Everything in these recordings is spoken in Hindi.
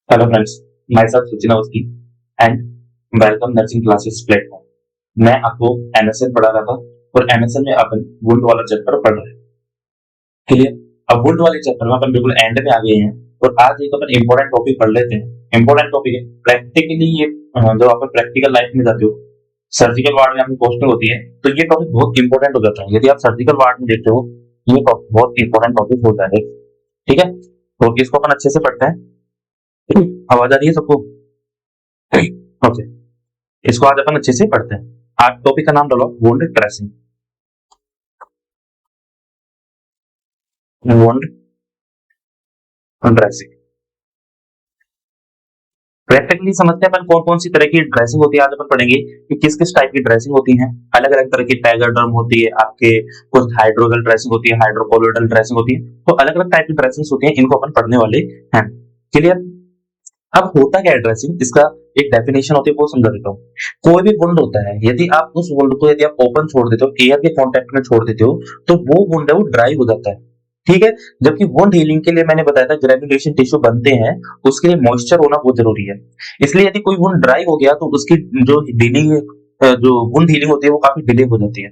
Hello friends, my self Sachin Awasthi and welcome nursing classes platform. मैं आपको एमएसएन पढ़ा रहा था और एमएसएन में अपन वुंड वाला चैप्टर पढ़ रहे हैं। क्लियर? अब वुंड वाले चैप्टर में अपन बिल्कुल एंड में आ गए हैं और आज एक अपन इंपॉर्टेंट टॉपिक पढ़ लेते हैं। इंपॉर्टेंट टॉपिक है प्रैक्टिकली ये जब आप प्रैक्टिकल लाइफ में जाते हो, सर्जिकल वार्ड में आपकी पोस्टिंग होती है, तो ये टॉपिक बहुत इंपॉर्टेंट हो जाता है। यदि आप सर्जिकल वार्ड में देखते हो, ये टॉपिक बहुत इंपॉर्टेंट टॉपिक होता है। ठीक है, तो इसको अपन अच्छे से पढ़ते हैं। आवाज आ रही है सबको? ओके, इसको आज अपन अच्छे से पढ़ते हैं। आज टॉपिक का नाम डालो wound dressing. Wound dressing practically समझते हैं अपन कौन कौन सी तरह की ड्रेसिंग होती है। आज अपन पढ़ेंगे कि किस किस टाइप की ड्रेसिंग होती है। अलग अलग तरह की टाइगर होती है, आपके कुछ हाइड्रोगल ड्रेसिंग होती है, हाइड्रोकोलोइडल ड्रेसिंग होती है। तो अलग अलग टाइप की ड्रेसिंग होती है, इनको अपन पढ़ने वाले हैं। क्लियर? अब होता क्या है ड्रेसिंग, इसका एक डेफिनेशन होती है, वो समझा देता हूँ। कोई भी वुंड होता है, यदि आप उस वुंड को यदि आप ओपन छोड़ देते हो, एयर के कांटेक्ट में छोड़ देते हो, तो वो वुंड है वो ड्राई हो जाता है। ठीक है, जबकि वुंड हीलिंग के लिए मैंने बताया था ग्रेनुलेशन टिश्यू बनते हैं, उसके लिए मॉइस्चर होना बहुत जरूरी है। इसलिए यदि कोई वुंड ड्राई हो गया तो उसकी जो हीलिंग जो वुंड हीलिंग होती है वो काफी डिले हो जाती है।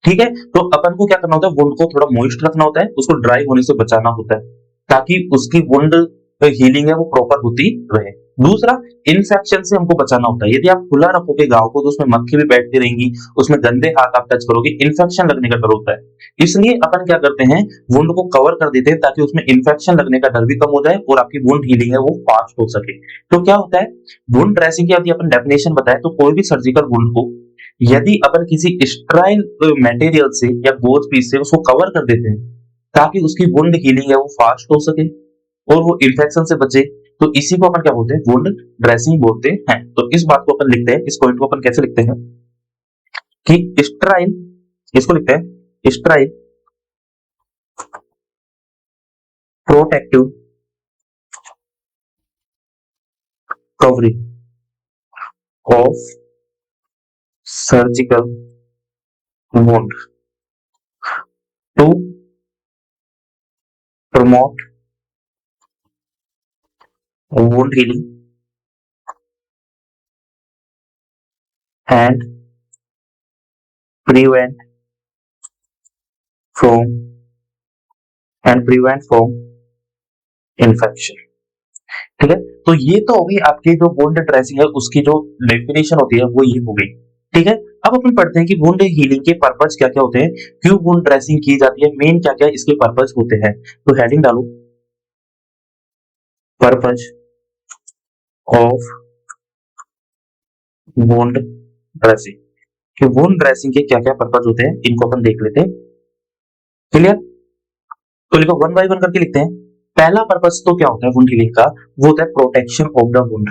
ठीक है, तो अपन को क्या करना होता है, वुंड को थोड़ा मॉइस्ट रखना होता है, उसको ड्राई होने से बचाना होता है, ताकि उसकी वुंड हीलिंग है वो प्रॉपर होती रहे। दूसरा, इन्फेक्शन से हमको बचाना होता है। यदि आप खुला रखोगे गांव को तो उसमें मक्खी भी बैठती रहेंगी, उसमें गंदे हाथ आप टच करोगे, इन्फेक्शन लगने का डर होता है। इसलिए अपन क्या करते हैं, वुंड को कवर कर देते हैं ताकि उसमें इन्फेक्शन लगने का डर भी कम हो जाए और आपकी वुंड हीलिंग है वो फास्ट हो सके। तो क्या होता है, वुंड ड्रेसिंग की यदि अपन डेफिनेशन बताएं तो कोई भी सर्जिकल वुंड को यदि अपन किसी स्टेराइल मटेरियल से या गोज पीस से उसको कवर कर देते हैं ताकि उसकी वुंड हीलिंग है वो फास्ट हो सके और वो इन्फेक्शन से बचे, तो इसी को अपन क्या बोलते हैं, वुंड ड्रेसिंग बोलते हैं। तो इस बात को अपन लिखते हैं, इस पॉइंट को अपन कैसे लिखते हैं कि स्टेराइल, इसको लिखते हैं sterile protective covering of surgical wound to promote wound healing and prevent from prevent from infection। ठीक है, तो ये तो हो गई आपकी जो वुंड ड्रेसिंग है उसकी जो डेफिनेशन होती है वो ये हो गई। ठीक है, अब अपन पढ़ते हैं कि वुंड हीलिंग के पर्पस क्या क्या होते हैं, क्यों वुंड ड्रेसिंग की जाती है, मेन क्या क्या इसके पर्पस होते हैं। तो हेडिंग डालो, पर्पस ऑफ वुंड ड्रेसिंग, कि वुंड ड्रेसिंग के क्या क्या पर्पस होते हैं, इनको अपन देख लेते हैं। क्लियर? तो लिखो वन बाय वन करके लिखते हैं। पहला पर्पस तो क्या होता है वुंड हीलिंग का, वो होता है protection of the wound.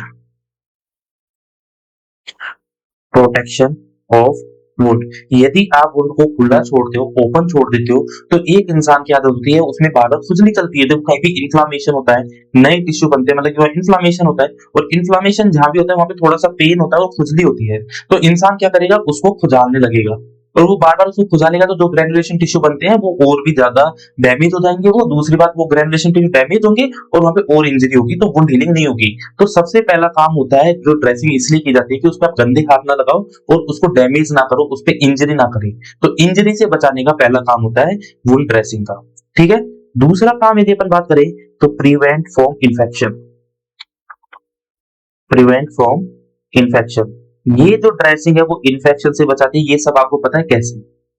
Protection of wound, यदि आप वुंड को खुला छोड़ते हो, ओपन छोड़ देते हो, तो एक इंसान की आदत होती है उसमें बार बार खुजली चलती है, जब कहीं भी इन्फ्लामेशन होता है, नए टिश्यू बनते हैं, मतलब इन्फ्लामेशन होता है, और इन्फ्लामेशन जहां भी होता है वहां पे थोड़ा सा पेन होता है और खुजली होती है, तो इंसान क्या करेगा, उसको खुजालने लगेगा, और वो बार बार उसको खुजालेगा तो जो ग्रेनुलेशन टिश्यू बनते हैं वो और भी ज्यादा डैमेज हो जाएंगे। वो दूसरी बात, वो ग्रेनुलेशन टिश्यू डैमेज होंगे और वहां पे और इंजरी होगी, तो वुंड हीलिंग नहीं होगी। तो सबसे पहला काम होता है, जो ड्रेसिंग इसलिए की जाती है कि उस पर आप गंदे हाथ ना लगाओ और उसको डैमेज ना करो, उस पर इंजरी ना करें। तो इंजरी से बचाने का पहला काम होता है वुंड ड्रेसिंग का। ठीक है, दूसरा काम यदि अपन बात करें तो prevent from infection. Prevent from infection, ये जो ड्रेसिंग है वो इन्फेक्शन से बचाती है। ये सब आपको पता है कैसे,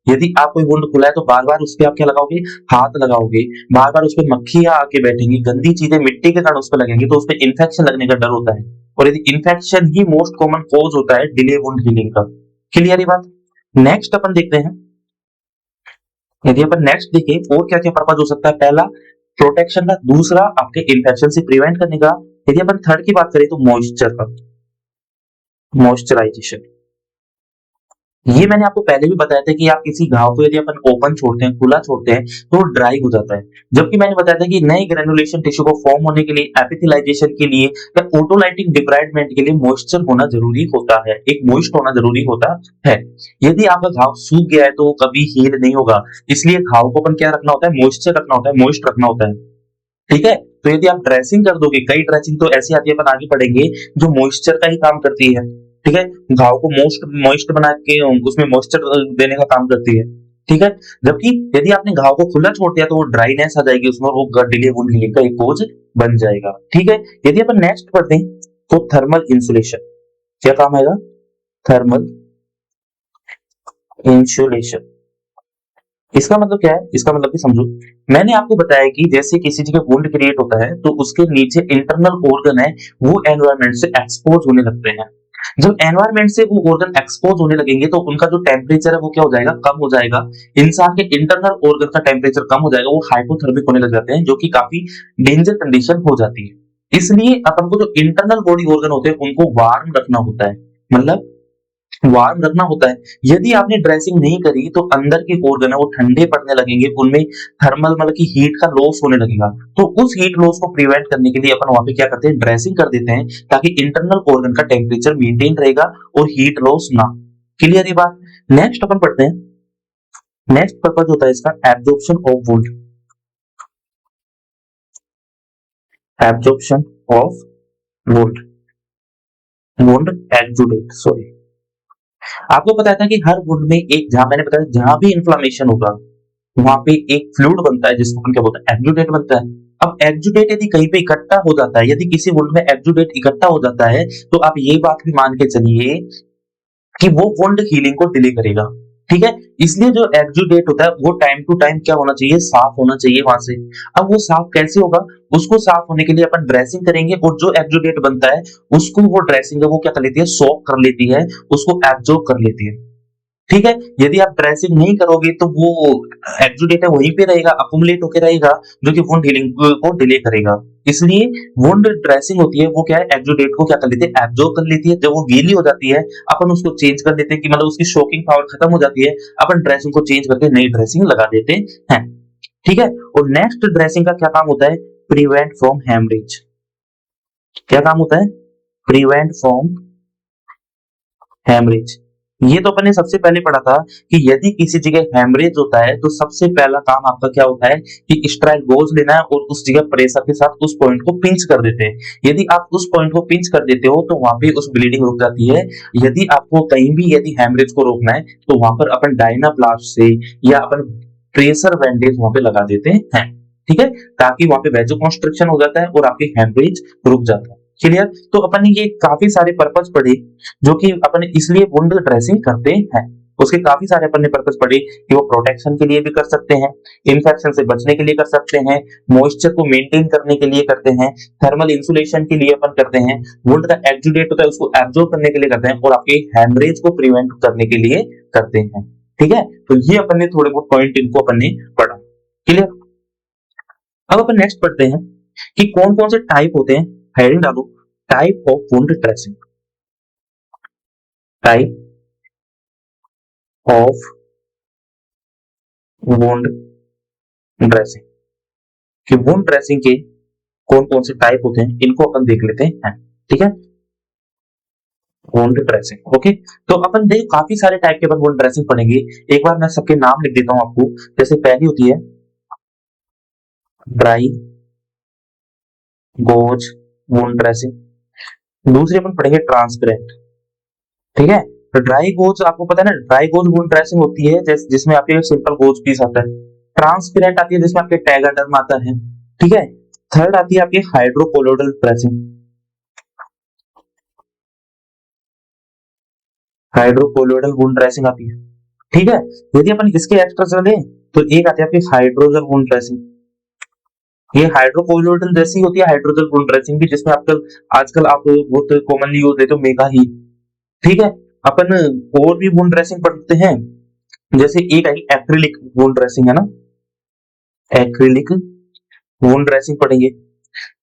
यदि आप कोई वुंड खुला है तो बार बार उस पर आप क्या लगाओगे, हाथ लगाओगे, बार बार उस पर मक्खियां आके बैठेंगी, गंदी चीजें मिट्टी के कारण उस पर लगेंगी, तो उस पर इन्फेक्शन लगने का डर होता है, और यदि इन्फेक्शन ही मोस्ट कॉमन कॉज होता है डिले वुंड हीलिंग का। क्लियर ये बात? नेक्स्ट अपन देखते हैं, यदि अपन नेक्स्ट देखें और क्या क्या पर्पज हो सकता है। पहला प्रोटेक्शन का, दूसरा आपके इन्फेक्शन से प्रिवेंट करने का। यदि अपन थर्ड की बात करें तो मॉइस्चर का, मॉइस्चराइजेशन। ये मैंने आपको पहले भी बताया था कि आप किसी घाव को यदि अपन ओपन छोड़ते हैं, खुला छोड़ते हैं, तो ड्राई हो जाता है। जबकि मैंने बताया था कि नए ग्रेनुलेशन टिश्यू को फॉर्म होने के लिए, एपिथेलाइजेशन के लिए या ऑटोलाइटिक डिब्राइडमेंट के लिए मॉइस्चर होना जरूरी होता है, एक मॉइस्ट होना जरूरी होता है। यदि आपका घाव सूख गया है तो वो कभी हील नहीं होगा, इसलिए घाव को अपन क्या रखना होता है, मॉइस्चर रखना होता है, मॉइस्ट रखना होता है। ठीक है। तो यदि आप ड्रेसिंग कर दोगे, कई ड्रेसिंग तो ऐसी आती है, अपन आगे पढ़ेंगे, जो मॉइस्चर का ही काम करती है। ठीक है, घाव को मोस्ट मॉइस्ट बना के उसमें मॉइस्चर देने का काम करती है। ठीक है, जबकि यदि आपने घाव को खुला छोड़ दिया तो वो ड्राइनेस आ जाएगी उसमें, और वो डिले वुंड हीलिंग का एक कोज बन जाएगा। ठीक है, यदि अपन नेक्स्ट पढ़ते हैं तो थर्मल इंसुलेशन क्या काम आएगा? थर्मल इंसुलेशन, इसका मतलब क्या है? इसका मतलब भी समझो। मैंने आपको बताया कि जैसे किसी जगह वुंड क्रिएट होता है तो उसके नीचे इंटरनल ऑर्गन है, वो एनवायरनमेंट से एक्सपोज होने लगते हैं। जब एनवायरनमेंट से वो ऑर्गन एक्सपोज होने लगेंगे तो उनका जो टेम्परेचर है वो क्या हो जाएगा? कम हो जाएगा। इंसान के इंटरनल ऑर्गन का टेम्परेचर कम हो जाएगा, वो हाइपोथर्मिक होने लग जाते हैं, जो कि काफी डेंजर कंडीशन हो जाती है। इसलिए अपन को जो इंटरनल बॉडी ऑर्गन होते हैं उनको वार्म रखना होता है, मतलब वार्म रखना होता है। यदि आपने ड्रेसिंग नहीं करी तो अंदर के ऑर्गन है वो ठंडे पड़ने लगेंगे, उनमें थर्मल मतलब की हीट का लॉस होने लगेगा। तो उस हीट लॉस को प्रिवेंट करने के लिए अपन वहां पे क्या करते हैं? ड्रेसिंग कर देते हैं, ताकि इंटरनल ऑर्गन का टेम्परेचर मेंटेन रहेगा और हीट लॉस ना। क्लियर ये बात? नेक्स्ट अपन पढ़ते हैं, नेक्स्ट पर्पज होता है इसका absorption of wound, absorption of wound, wound exudate, sorry. आपको पता था कि हर वुंड में एक, जहां मैंने बताया जहां भी इन्फ्लेमेशन होगा वहां पे एक फ्लूइड बनता है जिसको अपन क्या बोलते हैं? एक्जुडेट बनता है। अब एक्जुडेट यदि कहीं पे इकट्ठा हो जाता है, यदि किसी वुंड में एक्जुडेट इकट्ठा हो जाता है, तो आप ये बात भी मान के चलिए कि वो वुंड हीलिंग को डिले करेगा। ठीक है, इसलिए जो एक्जुडेट होता है वो टाइम टू टाइम क्या होना चाहिए? साफ होना चाहिए वहां से। अब वो साफ कैसे होगा? उसको साफ होने के लिए अपन ड्रेसिंग करेंगे, और जो एक्जुडेट बनता है उसको वो ड्रेसिंग है वो क्या कर लेती है? सोक कर लेती है, उसको एब्जॉर्ब कर लेती है। ठीक है, यदि आप ड्रेसिंग नहीं करोगे तो वो एक्जुडेट वहीं पे रहेगा, अकुमुलेट होकर रहेगा, जो कि वुंड हीलिंग को डिले करेगा। इसलिए वुंड ड्रेसिंग होती है वो क्या है? एक्जुडेट को क्या कर लेती है? एब्जॉर्ब कर लेती है। जब वो गीली हो जाती है अपन उसको चेंज कर देते हैं, कि मतलब उसकी शोकिंग पावर खत्म हो जाती है, अपन ड्रेसिंग को चेंज करके नई ड्रेसिंग लगा देते हैं। ठीक है, और नेक्स्ट ड्रेसिंग का क्या काम होता है? Prevent from haemorrhage. क्या काम होता है? Prevent from haemorrhage. ये तो अपन ने सबसे पहले पढ़ा था कि यदि किसी जगह हेमरेज होता है तो सबसे पहला काम आपका क्या होता है? कि स्ट्राइल गोज लेना है और उस जगह प्रेशर के साथ उस पॉइंट को पिंच कर देते हैं। यदि आप उस पॉइंट को पिंच कर देते हो तो वहां पे उस ब्लीडिंग रुक जाती है। यदि आपको कहीं भी यदि हेमरेज को रोकना है तो वहां पर अपन डायनाप्लास्ट से या अपन प्रेशर बैंडेज वहां पे लगा देते हैं। ठीक है, ताकि वहां पे वेजो कंस्ट्रक्शन हो जाता है और आपकी हेमरेज रुक जाता है। क्लियर? तो अपन ने ये काफी सारे पर्पज पढ़े जो कि अपन इसलिए वुंड ड्रेसिंग करते हैं। उसके काफी सारे अपन ने पर्पस पढ़े कि वो प्रोटेक्शन के लिए भी कर सकते हैं, इन्फेक्शन से बचने के लिए कर सकते हैं, मॉइस्चर को मेंटेन करने के लिए करते हैं, थर्मल इंसुलेशन के लिए अपन करते हैं, वुंड का एक्जुडेट होता है उसको एब्जॉर्ब करने के लिए करते हैं, और आपके हेमरेज को प्रिवेंट करने के लिए करते हैं। ठीक है, तो ये अपन ने थोड़े बहुत पॉइंट इनको अपन ने पढ़ा। क्लियर? अब अपन नेक्स्ट पढ़ते हैं कि कौन कौन से टाइप होते हैं। हेडिंग डालो, type of wound dressing, type of wound dressing, कि वुंड ड्रेसिंग के कौन कौन से टाइप होते हैं इनको अपन देख लेते हैं। ठीक है, वुंड ड्रेसिंग। ओके, तो अपन देख काफी सारे टाइप के अपन वुंड ड्रेसिंग पढ़ेंगे। एक बार मैं सबके नाम लिख देता हूं आपको। जैसे पहली होती है ड्राई गोज वुंड ड्रेसिंग, दूसरी अपन पढ़ेंगे ट्रांसपेरेंट। ठीक है, तो ड्राई गोज आपको पता है ना, ड्राई गोज वुंड ड्रेसिंग होती है जिसमें आपके सिंपल गोज पीस आता है। ट्रांसपेरेंट आती है जिसमें आपके टैगाडर्म आता है। ठीक है, थर्ड आती है आपकी हाइड्रोकोलोडल ड्रेसिंग, हाइड्रोकोलोडल वुंड ड्रेसिंग आती है। ठीक है, यदि अपन इसके एक्स्ट्रा चले तो एक आती है आपकी हाइड्रोजल वुंड ड्रेसिंग। ये हाइड्रोकोलोडल जैसी होती है हाइड्रोजल वुंड ड्रेसिंग भी, जिसमें आजकल आजकल आप बहुत कॉमनली यूज लेते हो मेगा ही। ठीक है, अपन और भी वुंड ड्रेसिंग पढ़ते हैं। जैसे एक आई एक्रिलिक वुंड ड्रेसिंग है ना, एक्रिलिक वुंड ड्रेसिंग पढ़ेंगे।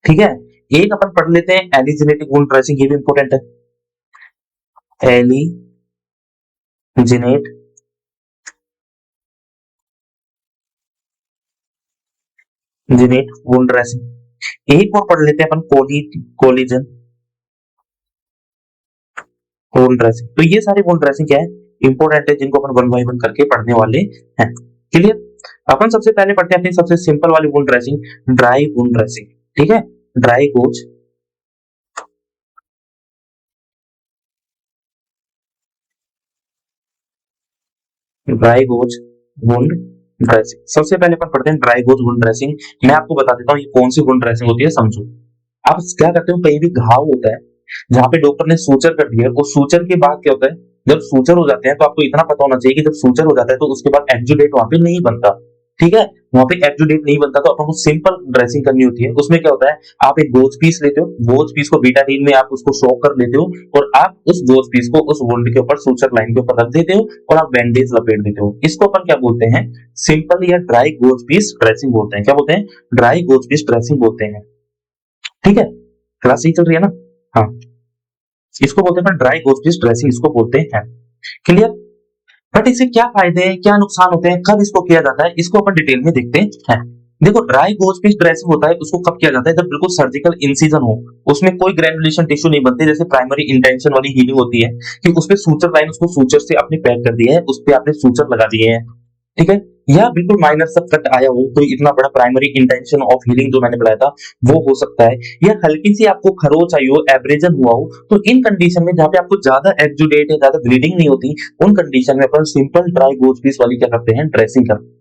ठीक है, एक अपन पढ़ लेते हैं एलिजिनेटिक वुंड ड्रेसिंग, ये भी इंपॉर्टेंट है। एलिजिनेट जिनेट वुंड ड्रेसिंग। एक और पढ़ लेते हैं अपन कोलिजन वुंड ड्रेसिंग। तो ये सारी वुंड ड्रेसिंग क्या है? इंपॉर्टेंट है, जिनको अपन वन बाय वन करके पढ़ने वाले हैं। क्लियर? अपन सबसे पहले पढ़ते हैं अपनी सबसे सिंपल वाली wound dressing, dry wound dressing. ठीक है, dry goes dry goes wound dressing. सबसे पहले अपन पढ़ते हैं ड्राई गोज वुंड ड्रेसिंग। मैं आपको बता देता हूँ ये कौन सी वुंड ड्रेसिंग होती है, समझो। आप क्या करते हो, कहीं भी घाव होता है जहां पे डॉक्टर ने सूचर कर दिया है, उस सूचर के बाद क्या होता है, जब सूचर हो जाते हैं तो आपको इतना पता होना चाहिए कि जब सूचर हो जाता है तो उसके बाद एक्जुडेट वहां पे नहीं बनता। ठीक है, वहां पे एक्जुडेट नहीं बनता तो अपन को सिंपल ड्रेसिंग करनी होती है। उसमें क्या होता है, आप एक गोज पीस लेते हो, गोज पीस को बीटाडीन में आप उसको सोक कर लेते हो और आप उस गोज पीस को उस वुंड के ऊपर, सूचर लाइन के ऊपर रख देते हो और आप बैंडेज लपेट देते हो। इसको अपन क्या बोलते हैं, सिंपल या ड्राई गोज पीस ड्रेसिंग बोलते हैं। क्या बोलते हैं, ड्राई गोज पीस ड्रेसिंग बोलते हैं। ठीक है, क्लास सही चल रही है ना? हाँ, इसको बोलते हैं ड्राई गोज पीस ड्रेसिंग, इसको बोलते हैं। क्लियर? बट इससे क्या फायदे हैं, क्या नुकसान होते हैं, कब इसको किया जाता है, इसको अपन डिटेल में देखते हैं। देखो, ड्राई गोज पीस ड्रेसिंग होता है उसको कब किया जाता है, जब बिल्कुल सर्जिकल इंसिजन हो, उसमें कोई ग्रेनुलेशन टिश्यू नहीं बनते, जैसे प्राइमरी इंटेंशन वाली हीलिंग होती है कि उसपे सूचर लाइन, उसको सूचर से आपने पैक कर दिया है, उस पे आपने सूचर लगा दिए हैं। ठीक है, या बिल्कुल माइनर सब कट आया हो, कोई इतना बड़ा प्राइमरी इंटेंशन ऑफ हीलिंग जो मैंने बताया था वो हो सकता है, या हल्की सी आपको खरोच आई हो, एब्रेजन हुआ हो, तो इन कंडीशन में जहां पे आपको ज्यादा एक्जुडेट है, ज्यादा ब्लीडिंग नहीं होती, उन कंडीशन में अपन सिंपल ड्राई गोज पीस वाली क्या करते हैं, ड्रेसिंग करते हैं।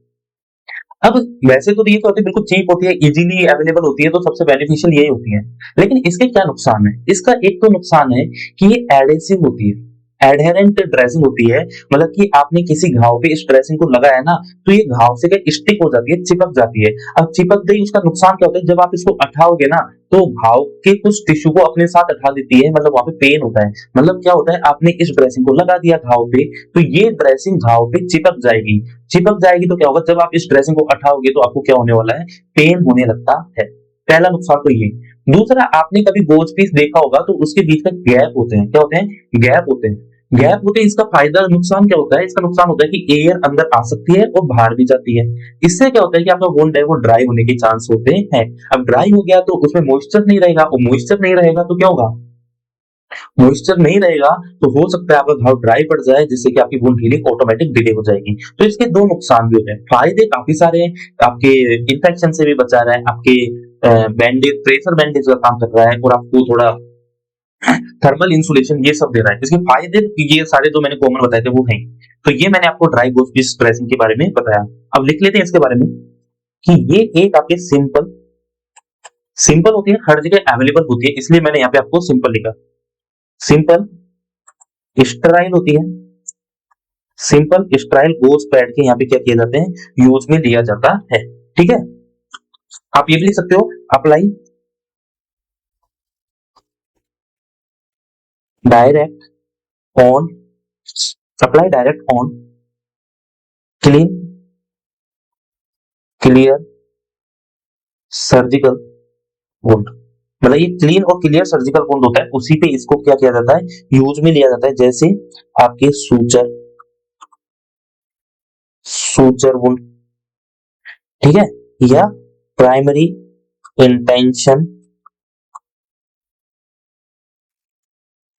अब वैसे तो ये तो होती है, बिल्कुल चीप होती है, इजीली अवेलेबल होती है, तो सबसे बेनिफिशियल यही होती है। लेकिन इसके क्या नुकसान है, इसका एक तो नुकसान है कि ये एडेसिव होती है, एडहेरेंट ड्रेसिंग होती है। मतलब कि आपने किसी घाव पे इस ड्रेसिंग को लगाया ना, तो ये घाव से क्या स्टिक हो जाती है, चिपक जाती है। अब चिपक गई, उसका नुकसान क्या होता है, जब आप इसको उठाओगे ना तो घाव के कुछ टिश्यू को अपने साथ उठा देती है, मतलब वहां पे पेन होता है। मतलब क्या होता है, आपने इस ड्रेसिंग को लगा दिया घाव पे, तो ये ड्रेसिंग घाव पे चिपक जाएगी। चिपक जाएगी तो क्या होगा, जब आप इस ड्रेसिंग को उठाओगे तो आपको क्या होने वाला है, पेन होने लगता है। पहला नुकसान तो ये। दूसरा, आपने कभी गोज पीस देखा होगा तो उसके बीच में गैप होते हैं। क्या होते हैं, गैप होते हैं। गैप होते हैं, इसका फायदा, नुकसान क्या होता है, इसका नुकसान होता है कि एयर अंदर आ सकती है और बाहर भी जाती है। इससे क्या होता है कि आपका वुंड है वो ड्राई होने के चांस होते हैं। अब ड्राई हो गया तो उसमें मॉइस्चर नहीं रहेगा, और मॉइस्चर नहीं रहेगा तो क्या होगा, मॉइस्चर नहीं रहेगा तो हो सकता है आपका घाव ड्राई पड़ जाए, जिससे कि आपकी वुंड हीलिंग ऑटोमेटिक डिले हो जाएगी। तो इसके दो नुकसान भी होते हैं, फायदे काफी सारे हैं। आपके इन्फेक्शन से भी बचा रहा है, आपके बैंडेज, प्रेशर बैंडेज का काम कर रहा है, और आपको थोड़ा थर्मल इंसुलेशन ये सब दे रहा है। इसके फायदे ये सारे जो मैंने कॉमन बताए थे वो हैं। तो ये मैंने आपको ड्राई गोज पीस ड्रेसिंग के बारे में बताया। अब लिख लेते हैं इसके बारे में कि ये एक आपके सिंपल सिंपल होती है, हर जगह अवेलेबल होती है, इसलिए मैंने यहाँ पे आपको सिंपल लिखा। सिंपल स्टेराइल होती है, सिंपल स्टेराइल गोज पैड के यहाँ पे क्या किए जाते हैं, यूज में लिया जाता है। ठीक है, आप ये भी लिख सकते हो, apply direct on, apply direct on clean clear surgical wound. मतलब ये क्लीन और क्लियर सर्जिकल वुंड होता है, उसी पे इसको क्या किया जाता है, यूज में लिया जाता है। जैसे आपके सूचर, सूचर वुंड, ठीक है, या प्राइमरी इंटेंशन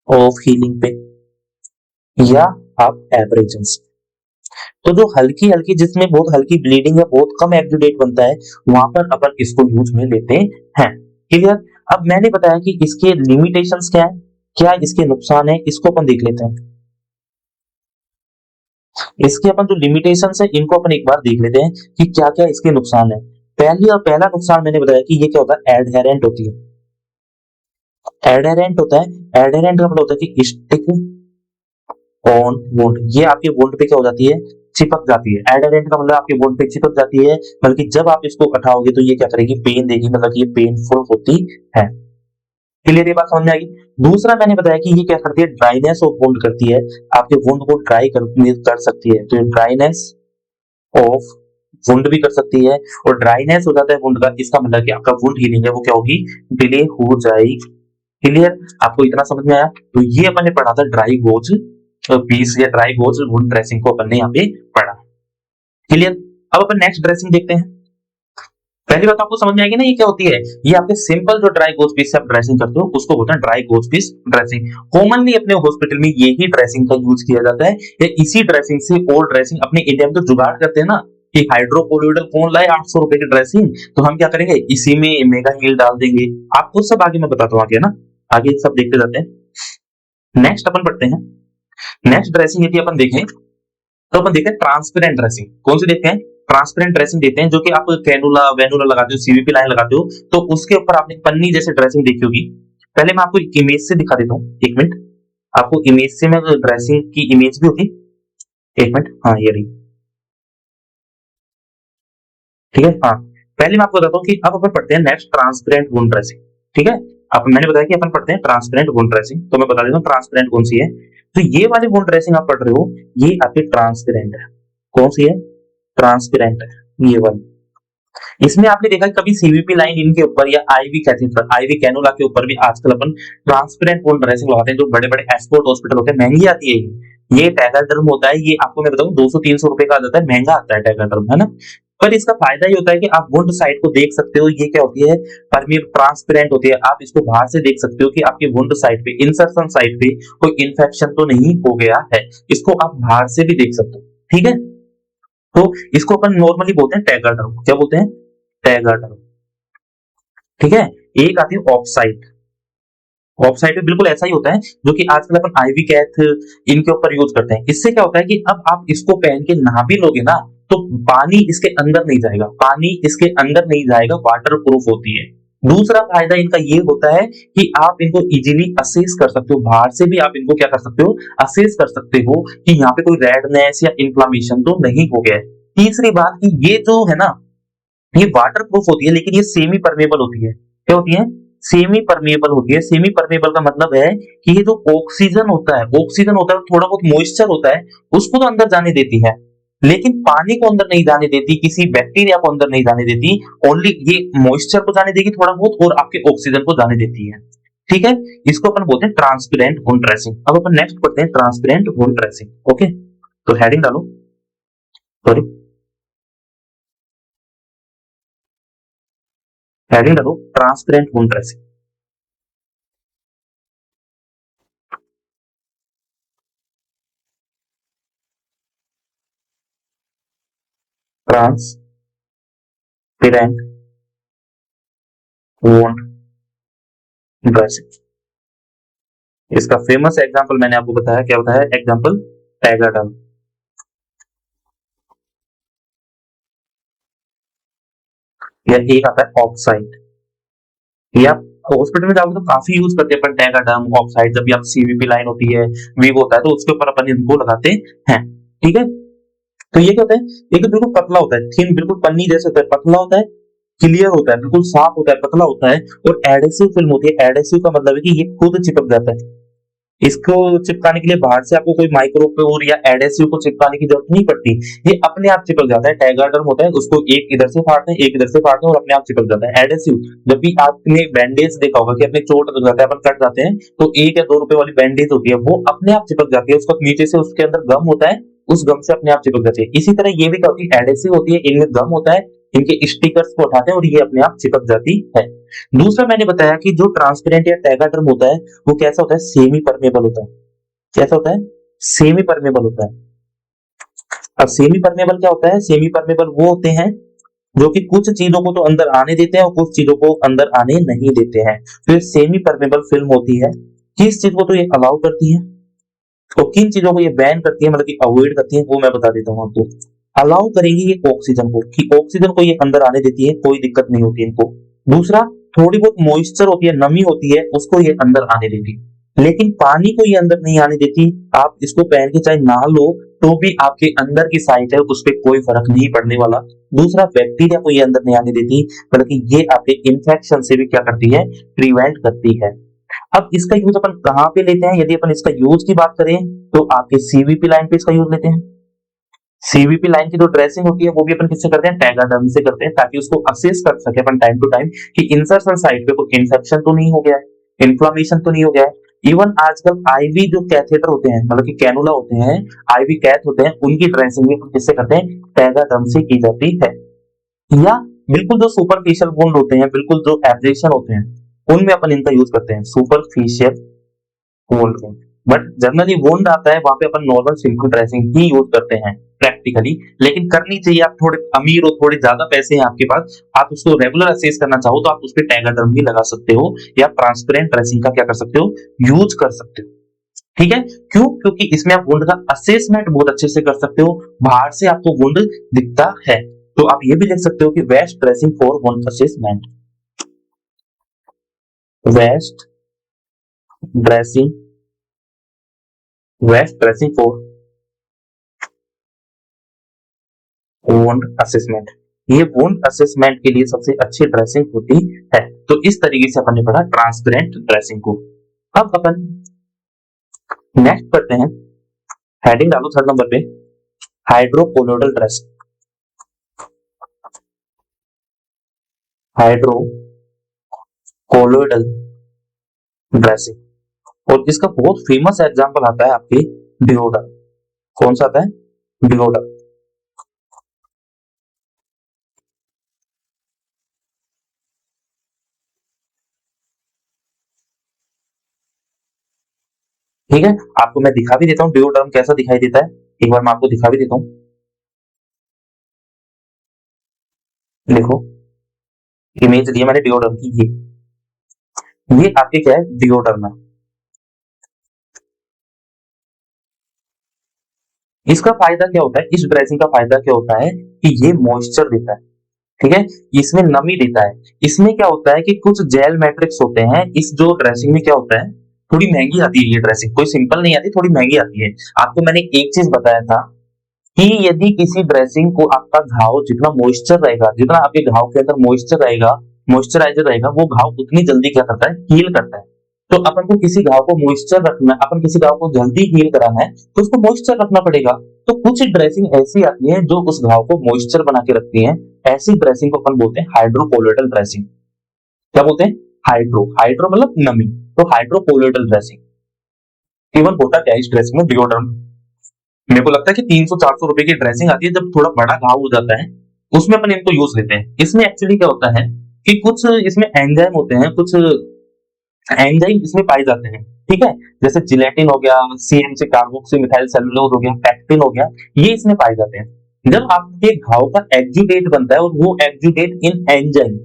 ऑफ हीलिंग पे, या आप एब्रेजन्स। तो जो हल्की हल्की, जिसमें बहुत हल्की ब्लीडिंग है, बहुत कम एक्यूडेट बनता है, वहां पर अपन इसको यूज में लेते हैं। क्लियर? अब मैंने बताया कि इसके लिमिटेशंस क्या है, क्या इसके नुकसान है, इसको अपन देख लेते हैं। इसके अपन जो लिमिटेशंस है इनको अपन एक बार देख लेते हैं कि क्या क्या इसके नुकसान है। पहला नुकसान मैंने बताया कि ये क्या होता है, एडहेरेंट होती है। एडहेरेंट होता है, एडहेरेंट का मतलब होता है कि स्टिक ऑन वुंड, ये आपके वुंड पे क्या हो जाती है, चिपक जाती है। एडहेरेंट का मतलब आपके वुंड पे चिपक जाती है, बल्कि जब आप इसको उठाओगे तो ये क्या करेगी, पेन देगी, मतलब ये पेनफुल होती है। क्लियर, ये बात समझ में आएगी। दूसरा मैंने बताया कि ये क्या करती है, ड्राइनेस ऑफ वुंड करती है, आपके वुंड को ड्राई कर सकती है। तो ड्राइनेस ऑफ वुंड भी कर सकती है, और ड्राइनेस हो जाता है वुंड का, इसका मतलब कि आपका वुंड हीलिंग है वो क्या होगी, डिले हो जाएगी। क्लियर, आपको इतना समझ में आया? तो ये अपन ने पढ़ा था ड्राई गोज पीस या ड्राई गोज वुंड ड्रेसिंग को अपन ने यहाँ पे पढ़ा। क्लियर, अब अपन नेक्स्ट ड्रेसिंग देखते हैं। पहली बात आपको समझ में आएगी ना ये क्या होती है, ये आपके सिंपल जो ड्राई गोज पीस से आप ड्रेसिंग करते हो उसको बोलते हैं dry gauze piece dressing. Commonly अपने हॉस्पिटल में यही ड्रेसिंग का यूज किया जाता है, या इसी ड्रेसिंग से और ड्रेसिंग अपने इंडिया में तो जुगाड़ करते हैं ना, कि हाइड्रोकोलोइडल कौन लाए 800 रुपए की ड्रेसिंग, तो हम क्या करेंगे, इसी में मेगा हील डाल देंगे। आपको सब आगे मैं बताता हूँ आगे ना, आगे सब देखते जाते हैं। नेक्स्ट अपन पढ़ते हैं। नेक्स्ट ड्रेसिंग यदि अपन देखें तो अपन देखते हैं ट्रांसपेरेंट ड्रेसिंग। कौन सी देखते हैं, ट्रांसपेरेंट ड्रेसिंग देते हैं, जो कि आप कैनुला वेनुला लगाते हो, सीवीपी लाइन लगाते हो, तो उसके ऊपर आपने पन्नी जैसे ड्रेसिंग देखी होगी। पहले मैं आपको एक इमेज से दिखा देता हूँ, एक मिनट। आपको इमेज से मैं ड्रेसिंग की इमेज भी होती, एक मिनट, हाँ ये रही, ठीक है। हाँ, पहले मैं आपको बताता हूँ कि अब अपन पढ़ते हैं नेक्स्ट ट्रांसपेरेंट वुंड ड्रेसिंग, ठीक है। अब मैंने बताया कि अपन पढ़ते हैं ट्रांसपेरेंट वुंड ड्रेसिंग, तो मैं बता देता हूँ ट्रांसपेरेंट कौन सी है। तो ये वाली वुंड ड्रेसिंग आप पढ़ रहे हो, ये आपकी ट्रांसपेरेंट है। कौन सी है, ट्रांसपेरेंट है ये वाली। इसमें आपने देखा कभी सीवीपी लाइन इनके ऊपर या आईवी कैथेटर, आईवी कैनुला के ऊपर भी आजकल अपन ट्रांसपेरेंट वुंड ड्रेसिंग लगाते हैं, जो बड़े बड़े एक्सपोर्ट हॉस्पिटल होते हैं, महंगी आती है ये टैगाडर्म होता है, ये आपको मैं बताऊं 200-300 रुपए का आ जाता है, महंगा आता है टैगाडर्म, है ना। पर इसका फायदा ये होता है कि आप वुंड साइड को देख सकते हो, ये क्या होती है, परमीब ट्रांसपेरेंट होती है, आप इसको बाहर से देख सकते हो कि आपकी वुंड साइड पे, इंसर्शन साइड पे कोई इन्फेक्शन तो नहीं हो गया है, इसको आप बाहर से भी देख सकते हो, ठीक है। तो इसको अपन नॉर्मली बोलते हैं टैगाडर्म, क्या बोलते हैं, टैगाडर्म, ठीक है। एक आती है ऑफसाइट, ऑफसाइट में बिल्कुल ऐसा ही होता है, जो कि आजकल अपन आईवी कैथ इनके ऊपर यूज करते हैं। इससे क्या होता है कि अब आप इसको पहन के नहा भी लोगे ना, तो पानी इसके अंदर नहीं जाएगा, पानी इसके अंदर नहीं जाएगा, वाटर प्रूफ होती है। दूसरा फायदा इनका ये होता है कि आप इनको इजीली असेस कर सकते हो, बाहर से भी आप इनको क्या कर सकते हो, असेस कर सकते हो कि यहाँ पे कोई रेडनेस या इन्फ्लामेशन तो नहीं हो गया है। तीसरी बात कि ये जो है ना, ये वाटर प्रूफ होती है, लेकिन ये सेमी परमेबल होती है। क्या होती है, सेमी परमेबल होती है। सेमी परमेबल का मतलब है कि ये जो ऑक्सीजन होता है, ऑक्सीजन होता है, थोड़ा बहुत मॉइस्चर होता है, उसको तो अंदर जाने देती है, लेकिन पानी को अंदर नहीं जाने देती, किसी बैक्टीरिया को अंदर नहीं जाने देती। ओनली ये मॉइस्चर को जाने देगी थोड़ा बहुत, और आपके ऑक्सीजन को जाने देती है, ठीक है। इसको अपन बोलते हैं ट्रांसपेरेंट वुंड ड्रेसिंग। अब अपन नेक्स्ट पढ़ते हैं ट्रांसपेरेंट वुंड ड्रेसिंग, ओके। तो हेडिंग डालो, सॉरी, हेडिंग डालो transparent wound dressing. Transparent wound dressing, इसका फेमस एग्जांपल मैंने आपको बताया, क्या बताया एग्जांपल, टैगाडर्म, या एक आता है ऑक्साइड। ये आप हॉस्पिटल में जाओगे तो काफी यूज करते हैं अपन टैगाडर्म, ऑक्साइड, जब भी आप सीवीपी लाइन होती है, वीव होता है, तो उसके ऊपर अपन इनको लगाते हैं, ठीक है। तो ये क्या होता है, ये तो बिल्कुल पतला होता है, थिन, बिल्कुल पन्नी जैसे होता है, पतला होता है, क्लियर होता है, बिल्कुल साफ होता है, पतला होता है, और एडेसिव फिल्म होती है। एडेसिव का मतलब है कि ये खुद चिपक जाता है, इसको चिपकाने के लिए बाहर से आपको कोई माइक्रोपोर या एडेसिव को चिपकाने की जरूरत नहीं पड़ती, ये अपने आप चिपक जाता है। टैगाडर्म होता है, उसको एक इधर से फाड़ते हैं, एक इधर से फाड़ते हैं, और अपने आप चिपक जाता है। एडेसिव, जब भी आपने बैंडेज देखा होगा कि अपने चोट लग जाता है, अपन कट जाते हैं, तो 1 या 2 रुपए वाली बैंडेज होती है, वो अपने आप चिपक जाती है, उसका नीचे से उसके अंदर गम होता है, उस गम से अपने आप चिपक जाती है। इसी तरह ये भी क्या होती है, एडेसिव होती है, इनमें गम होता है, इनके स्टिकर्स को उठाते हैं और ये अपने आप चिपक जाती है। दूसरा मैंने बताया कि जो ट्रांसपेरेंट या टैगाडर्म होता है, वो कैसा होता है, सेमी परमेबल होता है। कैसा होता है, सेमी परमेबल होता है। अब सेमी परमेबल क्या होता है, सेमी परमेबल वो होते हैं जो कि कुछ चीजों को तो अंदर आने देते हैं और कुछ चीजों को अंदर आने नहीं देते हैं। तो ये सेमी परमेबल फिल्म होती है। किस चीज को तो ये अलाउ करती है और किन चीजों को ये बैन करती है, मतलब कि अवॉइड करती है, वो मैं बता देता हूँ आपको। अलाउ करेंगी ये ऑक्सीजन को, कि ऑक्सीजन को ये अंदर आने देती है, कोई दिक्कत नहीं होती इनको। दूसरा, थोड़ी बहुत मॉइस्चर होती है, नमी होती है, उसको ये अंदर आने देती है, लेकिन पानी को ये अंदर नहीं आने देती। आप इसको पहन के चाहे नहा लो, तो भी आपके अंदर की साइट है उस पर कोई फर्क नहीं पड़ने वाला। दूसरा, बैक्टीरिया को ये अंदर नहीं आने देती, बल्कि ये आपके इंफेक्शन से भी क्या करती है, प्रिवेंट करती है। अब इसका यूज अपन कहाँ पे लेते हैं, यदि अपन इसका यूज की बात करें, तो आपके सीवीपी लाइन पे इसका यूज लेते हैं। सीवीपी लाइन की जो ड्रेसिंग होती है, वो भी अपन किससे करते हैं, टैगाडर्म से करते हैं, ताकि उसको असेस कर सके अपन टाइम टू टाइम कि इंसर्शन साइट पे कोई इन्फेक्शन तो नहीं हो गया है, इन्फ्लामेशन तो नहीं हो गया है। इवन आजकल आईवी जो कैथेटर होते हैं, मतलब कि कैनुला होते हैं, आईवी कैथ होते हैं, उनकी ड्रेसिंग भी किससे करते हैं, टैगाडर्म से की जाती है। या बिल्कुल जो सुपरफिशियल वुंड होते हैं, बिल्कुल जो एब्रेशन होते हैं, उनमें अपन इनका यूज करते हैं, सुपरफिशियल वुंड में। बट जनरली वुंड आता है वहां पे अपन नॉर्मल सिंपल ड्रेसिंग ही यूज करते हैं प्रैक्टिकली, लेकिन करनी चाहिए। आप थोड़े अमीर हो, थोड़े ज्यादा पैसे हैं आपके पास, आप उसको रेगुलर असेस करना चाहो तो आप उस पे टैगाडर्म भी लगा सकते हो या ट्रांसपेरेंट ड्रेसिंग का क्या कर सकते हो, यूज कर सकते हो। ठीक है, क्यों? क्योंकि इसमें आप वुंड का असेसमेंट बहुत अच्छे से कर सकते हो, बाहर से आपको वुंड दिखता है। तो आप ये भी लिख सकते हो कि wet dressing for wound assessment, wet dressing, wet dressing for wound assessment, ये वुंड असेसमेंट के लिए सबसे अच्छी ड्रेसिंग होती है। तो इस तरीके से अपन ने पढ़ा ट्रांसपेरेंट ड्रेसिंग को। अब अपन नेक्स्ट पढ़ते हैं, हेडिंग डालो 3rd नंबर पे, हाइड्रोकोलोइडल ड्रेसिंग, हाइड्रोकोलोइडल ड्रेसिंग। और इसका बहुत फेमस एग्जांपल आता है आपके डिओडर। कौन सा आता है? डिओडर। ठीक है, आपको मैं दिखा भी देता हूँ डिओडर्म कैसा दिखाई देता है, एक बार मैं आपको दिखा भी देता हूँ। देखो, इमेज ली है मैंने डिओडर्म की, ये आपके क्या है, डिओडर्म है। इसका फायदा क्या होता है, इस ड्रेसिंग का फायदा क्या होता है कि ये मॉइस्चर देता है। ठीक है, इसमें नमी देता है। इसमें क्या होता है कि कुछ जेल मैट्रिक्स होते हैं, इस जो ड्रेसिंग में क्या होता है, थोड़ी महंगी आती है ये ड्रेसिंग, कोई सिंपल नहीं आती, थोड़ी महंगी आती है। आपको मैंने एक चीज बताया था कि यदि किसी ड्रेसिंग को आपका घाव जितना मॉइस्चर रहेगा, जितना आपके घाव के अंदर मॉइस्चर रहेगा, मॉइस्चराइजर रहेगा, वो घाव उतनी जल्दी क्या करता है, हील करता है। तो अपन को किसी घाव को मॉइस्चर रखना, अपन किसी घाव को जल्दी हील कराना है तो उसको मॉइस्चर रखना पड़ेगा। तो कुछ ड्रेसिंग ऐसी आती है जो उस घाव को मॉइस्चर बना के रखती है, ऐसी ड्रेसिंग को अपन बोलते हैं हाइड्रोकोलोइडल ड्रेसिंग। क्या बोलते हैं? हाइड्रो, हाइड्रो मतलब नमी, तो हाइड्रोकोलोइडल ड्रेसिंग। इवन होता क्या है इस ड्रेसिंग में, डिओड्रेंट, मेरे को लगता है कि 300-400 रुपए की ड्रेसिंग आती है, जब थोड़ा बड़ा घाव हो जाता है उसमें अपन इनको यूज लेते हैं। इसमें एक्चुअली क्या होता है कि कुछ इसमें एंजाइम होते हैं, कुछ एंजाइम इसमें पाए जाते हैं। ठीक है, जैसे जिलेटिन हो गया, सीएमसी कार्बोक्सी मिथाइल सेलुलोज हो गया, पैक्टिन हो गया, ये इसमें पाए जाते हैं। जब आपके घाव का एक्जुडेट बनता है और वो एक्जुडेट इन एंजाइम,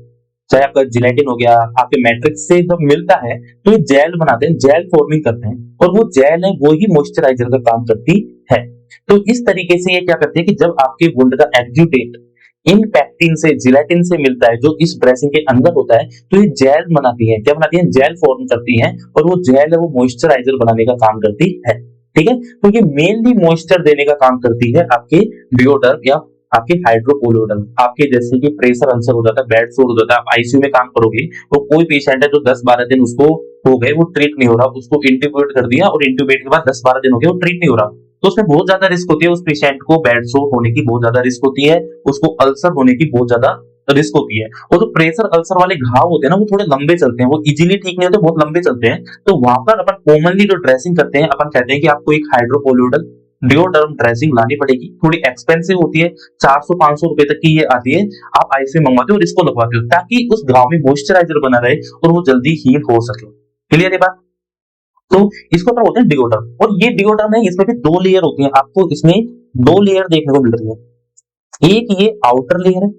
चाहे आपका जिलेटिन हो गया, आपके मैट्रिक्स से जब मिलता है तो ये जेल बनाते हैं, जेल फॉर्मिंग करते हैं, और वो जेल है वो ही मॉइस्चराइजर का काम करती है। तो इस तरीके से ये क्या करती है कि जब आपके वुंड का एक्जुडेट इन पैक्टिन से, जिलेटिन से मिलता है जो इस ड्रेसिंग के अंदर होता है, तो ये जेल बनाती है। क्या बनाती है? जेल फॉर्म करती है, और वो जेल है वो मॉइस्चराइजर बनाने का काम करती है। ठीक है, तो ये मेनली मॉइस्चर देने का काम करती है आपके डिओडर्म या आपके हाइड्रोकोलोइडल। आपके जैसे कि प्रेशर अल्सर हो जाता है, बेड सोर हो जाता है, आप आईसीयू में काम करोगे तो कोई पेशेंट है जो 10-12 दिन उसको हो गए, वो ट्रीट नहीं हो रहा, उसको इंट्यूबेट कर दिया और इंट्यूबेट के बाद 10-12 दिन हो गए वो ट्रीट नहीं हो रहा, तो उसमें बहुत ज्यादा रिस्क होती है, उस पेशेंट को बेड सोर होने की बहुत ज्यादा रिस्क होती है, उसको अल्सर होने की बहुत ज्यादा रिस्क होती है। और जो प्रेशर अल्सर वाले घाव होते हैं ना, वो थोड़े लंबे चलते हैं, वो इजीली ठीक नहीं होते, बहुत लंबे चलते हैं। तो वहां पर अपन कॉमनली जो ड्रेसिंग करते हैं, अपन कहते हैं कि आपको एक हाइड्रोकोलोइडल डिओडर्म ड्रेसिंग लानी पड़ेगी, थोड़ी एक्सपेंसिव होती है, 400-500 रुपए तक की ये आती है। आप आईसीयू मंगवाते हो और इसको लगवाते हो ताकि उस घाव में मॉइस्चराइजर बना रहे और वो जल्दी हील हो सके। क्लियर है बात? तो इसको अपन बोलते हैं डिओडर्म। और ये डिओडर्म है, इसमें भी 2 लेयर होती है, आपको इसमें 2 लेयर देखने को मिल रही है। एक ये आउटर लेयर है,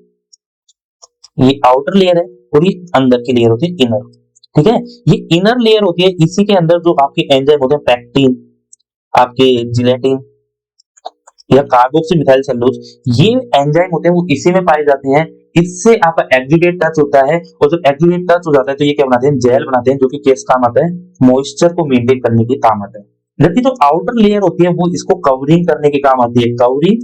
ये आउटर लेयर है, और ये अंदर की लेयर होती है इनर। ठीक है, ये इनर लेयर होती है, इसी के अंदर जो आपके एंजाइम होते हैं, पैक्टिन, आपके जिलेटिन या कार्बोक्सी मिथाइल सेलुलोज, ये एंजाइम होते हैं वो इसी में पाए जाते हैं। इससे आपका एक्जुडेट टच होता है, और जब एक्जुडेट टच हो जाता है तो ये क्या बनाते हैं, जेल बनाते हैं, जो कि किस काम आता है, मॉइस्चर को मेंटेन करने के काम आता है। जबकि जो आउटर लेयर होती है वो इसको कवरिंग करने के काम आती है, कवरिंग,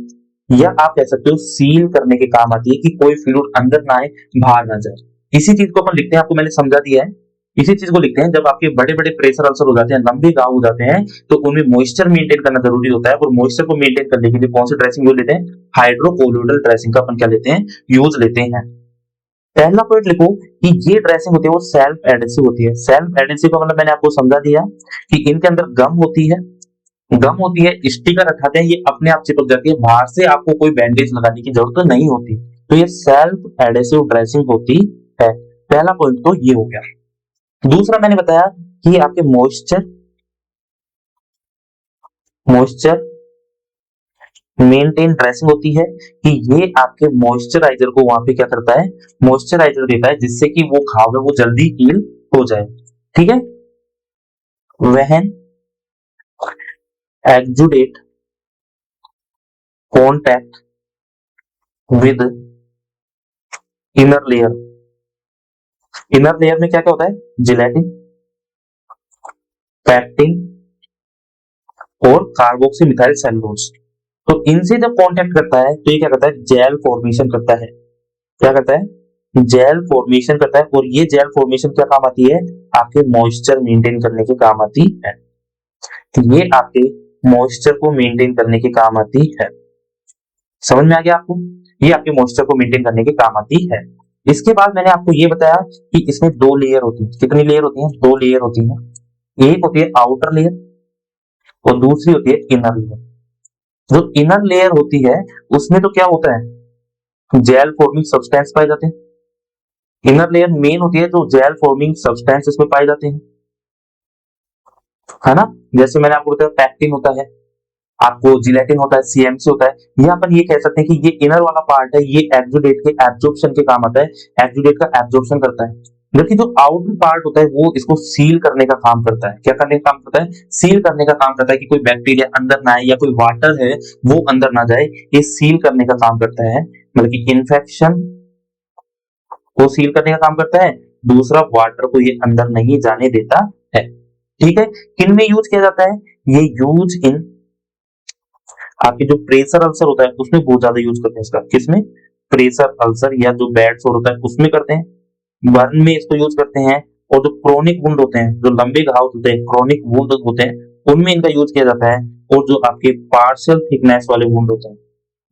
या आप कह सकते हो सील करने के काम आती है कि कोई फ्लूइड अंदर ना आए, बाहर ना जाए। इसी चीज को अपन लिखते हैं, आपको मैंने समझा दिया है, इसी चीज को लिखते हैं जब आपके बड़े बड़े प्रेशर अल्सर हो जाते हैं, लंबे घाव हो जाते हैं, तो उनमें मॉइस्चर मेंटेन करना जरूरी होता है। और मॉइस्चर को मेंटेन करने के लिए कौन सी ड्रेसिंग यूज लेते हैं, हाइड्रोकोलोइडल ड्रेसिंग का अपन क्या लेते हैं, यूज लेते हैं। पहला पॉइंट लिखो कि ये ड्रेसिंग होती है वो सेल्फ एडेसिव होती है। सेल्फ एडेसिव का मतलब मैंने आपको समझा दिया कि इनके अंदर गम होती है, गम होती है, स्टिकर हटाते हैं, ये अपने आप चिपक जाती है, बाहर से आपको कोई बैंडेज लगाने की जरूरत नहीं होती। तो ये सेल्फ एडेसिव ड्रेसिंग होती है। पहला पॉइंट तो ये हो गया। दूसरा मैंने बताया कि आपके मॉइस्चर मॉइस्चर मेंटेन ड्रेसिंग होती है कि ये आपके मॉइस्चराइजर को वहां पे क्या करता है, मॉइस्चराइजर देता है जिससे कि वो घाव है वो जल्दी हील हो जाए। ठीक है, when exudate contact with inner layer, inner layer में क्या क्या होता है, जिलेटिन, पैक्टिन और कार्बोक्सी मिथाइल सेलुलोज। तो इनसे जब कांटेक्ट करता है तो ये क्या करता है, जेल फॉर्मेशन करता है। क्या करता है, जेल फॉर्मेशन करता है। और ये जेल फॉर्मेशन क्या काम आती है, आपके मॉइस्चर मेंटेन करने के काम आती है। तो ये आपके मॉइस्चर को मेंटेन करने के काम आती है। समझ में आ गया आपको, ये आपके मॉइस्चर को मेंटेन करने के काम आती है। इसके बाद मैंने आपको ये बताया कि इसमें दो लेयर होती है। कितनी लेयर होती है, दो लेयर होती है। एक होती है आउटर लेयर और दूसरी होती है इनर लेयर। जो इनर लेयर होती है उसमें तो क्या होता है, जेल फॉर्मिंग सब्सटेंस पाए जाते हैं। इनर लेयर मेन होती है जो जेल फॉर्मिंग सब्सटेंस इसमें पाए जाते हैं, है ना। जैसे मैंने आपको बताया पैक्टिन होता है, आपको जिलेटिन होता है, सीएमसी होता है। ये अपन ये कह सकते हैं कि ये इनर वाला पार्ट है, ये एक्सुडेट के एब्जॉर्प्शन के काम आता है, एक्सुडेट का एब्जॉर्प्शन करता है। जबकि जो आउटर पार्ट होता है वो इसको सील करने का काम करता है। क्या करने का काम करता है, सील करने का काम करता है कि कोई बैक्टीरिया अंदर ना आए या कोई वाटर है वो अंदर ना जाए। ये सील करने का काम करता है, मतलब कि इन्फेक्शन को सील करने का काम करता है। दूसरा, वाटर को ये अंदर नहीं जाने देता है। ठीक है, किन में यूज किया जाता है, ये यूज इन आपके जो प्रेशर अल्सर होता है उसमें बहुत ज्यादा यूज करते हैं इसका। किसमें, प्रेशर अल्सर या जो बैड सोर होता है उसमें करते हैं। बर्न में इसको यूज करते हैं। और जो क्रोनिक वुंड होते हैं, जो लंबे घाव होते हैं, क्रोनिक वुंड होते हैं, उनमें इनका यूज किया जाता है। और जो आपके पार्शियल थिकनेस वाले वुंड होते हैं,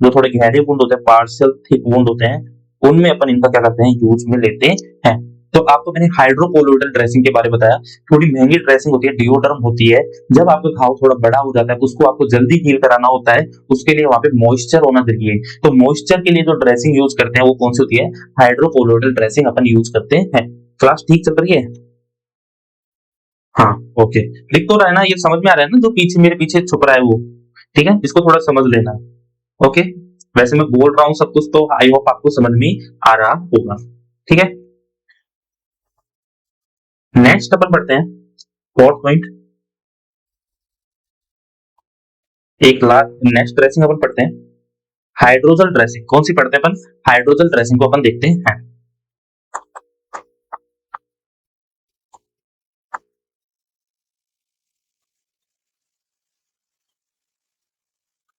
जो थोड़े गहरे वुंड होते हैं, पार्शियल थिक वुंड होते हैं, उनमें अपन इनका क्या करते हैं, यूज में लेते हैं। तो आपको मैंने हाइड्रोकोलोइडल ड्रेसिंग के बारे में बताया। थोड़ी महंगी ड्रेसिंग होती है, डिओडर्म होती है। जब आपका घाव थोड़ा बड़ा हो जाता है उसको आपको जल्दी हील कराना होता है, उसके लिए वहां पे मॉइस्चर होना चाहिए। तो मॉइस्चर के लिए जो ड्रेसिंग यूज करते हैं वो कौन सी होती है, हाइड्रोकोलोइडल ड्रेसिंग अपन यूज करते हैं। क्लास ठीक चल रही है, हाँ ओके। लिख तो रहा है ना, ये समझ में आ रहा है ना, जो पीछे मेरे पीछे छुप रहा है वो। ठीक है, इसको थोड़ा समझ लेना। ओके, वैसे मैं बोल रहा हूँ सब कुछ तो आई होप आपको समझ में आ रहा होगा। ठीक है, नेक्स्ट अपन पढ़ते हैं फोर्थ पॉइंट। एक लाख नेक्स्ट ड्रेसिंग अपन पढ़ते हैं हाइड्रोजल ड्रेसिंग। कौन सी पढ़ते हैं अपन, हाइड्रोजल ड्रेसिंग को अपन देखते हैं।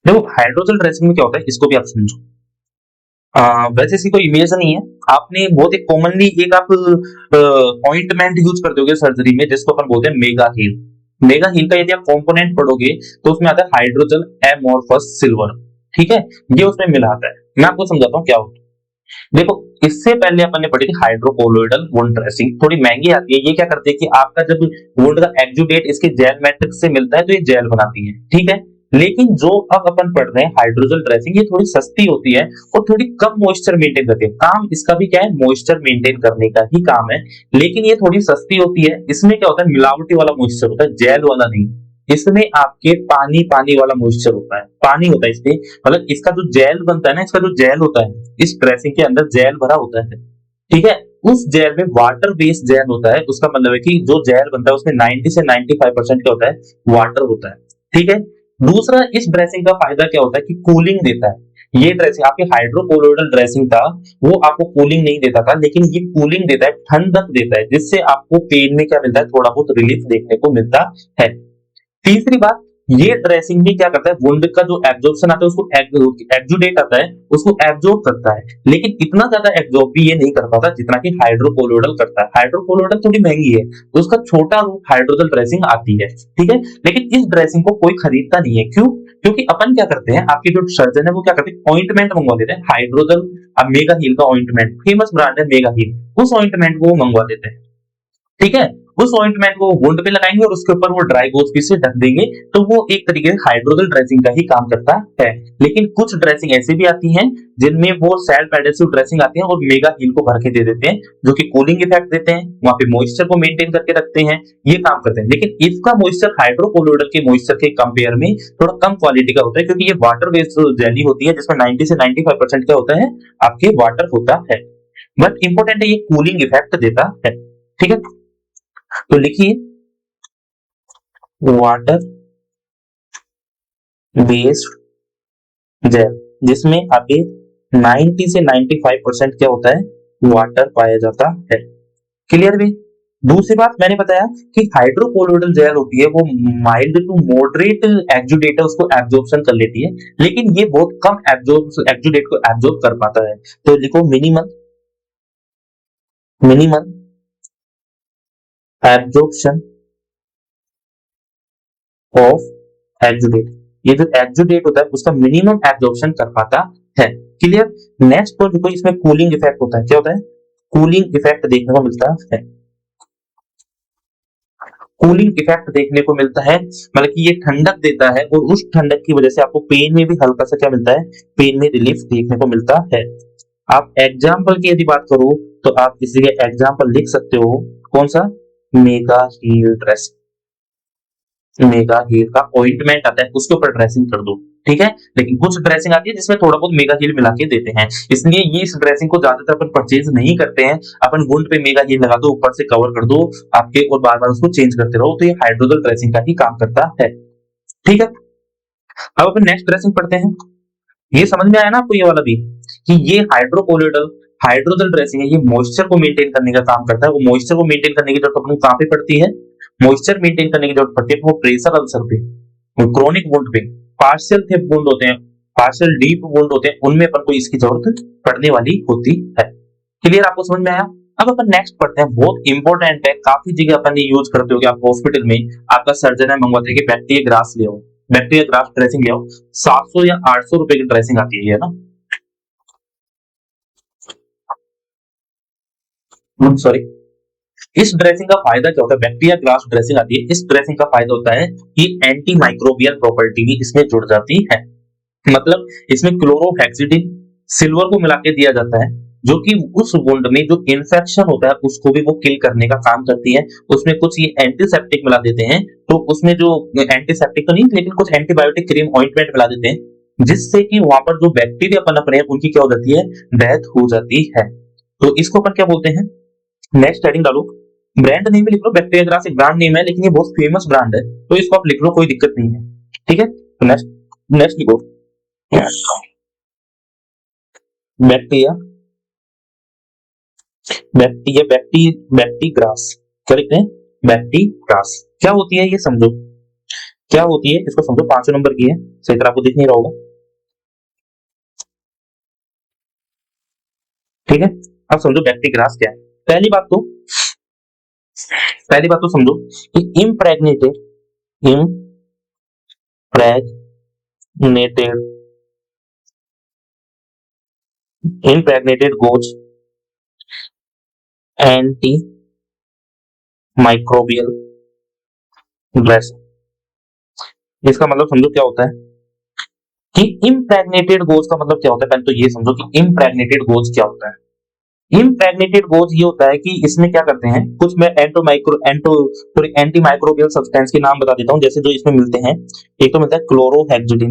देखो हाइड्रोजल ड्रेसिंग में क्या होता है इसको भी आप समझो। वैसे इसकी कोई इमेज नहीं है, आपने बहुत एक कॉमनली एक आप ऑइंटमेंट यूज करते होगे सर्जरी में जिसको अपन बोलते हैं मेगा हील। मेगा हील का यदि आप कंपोनेंट पढ़ोगे तो उसमें आता है हाइड्रोजल एमोर्फस सिल्वर। ठीक है, ये उसमें मिला आता है। मैं आपको समझाता हूँ क्या होता है। देखो, इससे पहले अपन ने पढ़ी थी हाइड्रोकोलोइडल वुंड ड्रेसिंग, थोड़ी महंगी आती है। ये क्या करती है कि आपका जब वुंड का एक्जुडेट इसके जेल मैट्रिक्स से मिलता है तो ये जेल बनाती है। ठीक है, लेकिन जो अब अपन पढ़ रहे हैं हाइड्रोजल ड्रेसिंग, ये थोड़ी सस्ती होती है और थोड़ी कम मॉइस्चर मेंटेन करती है। काम इसका भी क्या है, मॉइस्चर मेंटेन करने का ही काम है, लेकिन ये थोड़ी सस्ती होती है। इसमें क्या होता है, मिलावटी वाला मॉइस्चर होता है, जेल वाला नहीं। इसमें आपके पानी पानी वाला मॉइस्चर होता है, पानी होता है इसमें। मतलब इसका जो जेल बनता है ना, इसका जो जेल होता है, इस ड्रेसिंग के अंदर जेल भरा होता है। ठीक है, उस जेल में वाटर बेस्ड जेल होता है। उसका मतलब है कि जो जेल बनता है उसमें 90 से 95% क्या होता है, वाटर होता है। ठीक है, दूसरा इस ड्रेसिंग का फायदा क्या होता है कि कूलिंग देता है। ये ड्रेसिंग आपके हाइड्रोकोलोइडल ड्रेसिंग था वो आपको कूलिंग नहीं देता था, लेकिन ये कूलिंग देता है, ठंडक देता है, जिससे आपको पेन में क्या मिलता है, थोड़ा बहुत रिलीफ देखने को मिलता है। तीसरी बात, ये ड्रेसिंग भी क्या करता है, वुंड का जो एब्जॉर्प्शन आता है उसको एक्जुडेट आता है उसको एब्जॉर्ब करता है, लेकिन इतना ज्यादा एब्जॉर्ब भी ये नहीं कर पाता जितना कि हाइड्रोकोलोइडल करता है। हाइड्रोकोलोइडल थोड़ी महंगी है तो उसका छोटा रूप हाइड्रोजल ड्रेसिंग आती है। ठीक है, लेकिन इस ड्रेसिंग को कोई खरीदता नहीं है। क्यों, क्योंकि अपन क्या करते हैं, आपके जो सर्जन है वो क्या करते हैं, ऑइंटमेंट मंगवा देते हैं हाइड्रोजल। अब मेगा हील का ऑइंटमेंट फेमस ब्रांड है मेगा हील, उस ऑइंटमेंट को वो मंगवा देते हैं। ठीक है, उस ऑइंटमेंट को वुंड पे लगाएंगे और उसके ऊपर वो ड्राई गोज पीस से ढक देंगे, तो वो एक तरीके से हाइड्रोजल ड्रेसिंग का ही काम करता है। लेकिन कुछ ड्रेसिंग ऐसी भी आती हैं जिनमें वो सेल्फ एडहेसिव ड्रेसिंग आती है और मेगा हील को भर के दे देते हैं, जो कि कूलिंग इफेक्ट देते हैं, वहां पे मॉइस्चर को मेंटेन करके रखते हैं, ये काम करते हैं। लेकिन इसका मॉइस्चर हाइड्रोकोलोइडल के मॉइस्चर के कंपेयर में थोड़ा कम क्वालिटी का होता है, क्योंकि ये वाटर बेस्ड जेली होती है जिसमें 90 से 95% क्या होता है, आपके वाटर होता है। बट इंपॉर्टेंट है, ये कूलिंग इफेक्ट देता है। ठीक है, तो लिखिए वाटर बेस्ड जेल, जिसमें आपके 90 से 95% क्या होता है, वाटर पाया जाता है। क्लियर भी। दूसरी बात मैंने बताया कि हाइड्रोकोलोइडल जेल होती है वो माइल्ड टू मॉडरेट एक्जुडेट है, उसको एब्जॉर्प्शन कर लेती है, लेकिन ये बहुत कम एक्जुडेट को एब्जॉर्ब कर पाता है। तो लिखो मिनिमम एब्जॉर्प्शन ऑफ एक्जुडेट। ये जो एक्जुडेट होता है उसका मिनिमम एब्जॉर्प्शन कर पाता है। क्लियर। नेक्स्ट पॉइंट देखो, इसमें कूलिंग इफेक्ट होता है। क्या होता है, कूलिंग इफेक्ट देखने को मिलता है। कूलिंग इफेक्ट देखने को मिलता है मतलब कि ये ठंडक देता है और उस ठंडक की वजह से आपको पेन में भी हल्का सा क्या मिलता है, पेन में रिलीफ देखने को मिलता है। आप एग्जाम्पल की यदि बात करो तो आप इसी के एग्जाम्पल लिख सकते हो, कौन सा, mega heal dress, mega heal का ऑइंटमेंट आता है उसके ऊपर ड्रेसिंग कर दो। ठीक है, लेकिन कुछ ड्रेसिंग आती है जिसमें थोड़ा बहुत मेगा हील मिला के देते हैं, इसलिए ये इस ड्रेसिंग को ज्यादातर अपन परचेज नहीं करते हैं। अपन वुंड पे मेगा हील लगा दो, ऊपर से कवर कर दो आपके, और बार बार उसको चेंज करते रहो, तो ये हाइड्रोजल ड्रेसिंग का ही काम करता है। ठीक है, अब अपन नेक्स्ट ड्रेसिंग पढ़ते हैं। ये समझ में आया ना आपको ये वाला भी, कि ये हाइड्रोकोलोइडल हाइड्रोजल ड्रेसिंग है, ये मॉइस्चर को मेंटेन करने का काम करता है। वो मॉइस्चर को मेंटेन करने की जरूरत अपन को कहां पे पड़ती है, मॉइस्चर मेंटेन करने की जरूरत पड़ती है वो प्रेशर अल्सर पे, क्रोनिक वुंड पे, पार्शियल थिक वुंड होते हैं, पार्शियल डीप वुंड होते हैं, उनमें अपन को इसकी जरूरत पड़ने वाली होती है। क्लियर, आपको समझ में आया। अब अपन नेक्स्ट पढ़ते हैं, बहुत इंपॉर्टेंट है, काफी जगह अपन ये यूज करते हो कि आप हॉस्पिटल में आपका सर्जन है मंगवाते हैं कि बैक्टीरिया ग्रास ले आओ, बैक्टीरिया ग्रास ड्रेसिंग ले आओ, 700 या 800 रुपए की ड्रेसिंग आती है ना, सॉरी। इस ड्रेसिंग का फायदा क्या होता है, बैक्टीरिया ग्रास ड्रेसिंग आती है, इस ड्रेसिंग का फायदा होता है कि एंटी माइक्रोबियल प्रॉपर्टी भी इसमें जुड़ जाती है। मतलब इसमें क्लोरोहेक्सिडिन सिल्वर को मिला के दिया जाता है, जो कि उस वुंड में जो इन्फेक्शन होता है उसको भी वो किल करने का काम करती है। उसमें कुछ ये एंटीसेप्टिक मिला देते हैं, तो उसमें जो एंटीसेप्टिक तो नहीं लेकिन कुछ एंटीबायोटिक क्रीम ऑइंटमेंट मिला देते हैं, जिससे कि वहां पर जो बैक्टीरिया पनप रहे हैं उनकी क्या हो जाती है, डेथ हो जाती है। तो इसको अपन क्या बोलते हैं, नेक्स्ट हेडिंग डालो, ब्रांड नेम भी लिख लो, बैक्टीरिया ग्रास एक ब्रांड नेम है लेकिन ये बहुत फेमस ब्रांड है, तो इसको आप लिख लो, कोई दिक्कत नहीं है। ठीक है, तो नेक्स्ट नेक्स्ट लिखो, बैक्टीरिया बैक्टीरिया बैक्टी बैक्टी ग्रास, क्या लिखते हैं, बैक्टी ग्रास। क्या होती है ये समझो, क्या होती है इसको समझो, 5 नंबर की है, सही तरह आपको दिख नहीं रहा होगा। ठीक है, अब समझो बैक्टी ग्रास क्या है। पहली बात तो पहली बात तो समझो कि impregnated impregnated goes anti microbial dress. इसका मतलब समझो क्या होता है कि इम्प्रेग्नेटेड गोज का मतलब क्या होता है, पहले तो ये समझो कि इम्प्रेग्नेटेड गोज क्या होता है। इम्प्रेग्नेटेड गोज ये होता है कि इसमें क्या करते हैं, कुछ मैं एंटी माइक्रोबियल सब्सटेंस के नाम बता देता हूं, जैसे जो इसमें मिलते हैं। एक तो मिलता है क्लोरोहेक्सिडिन,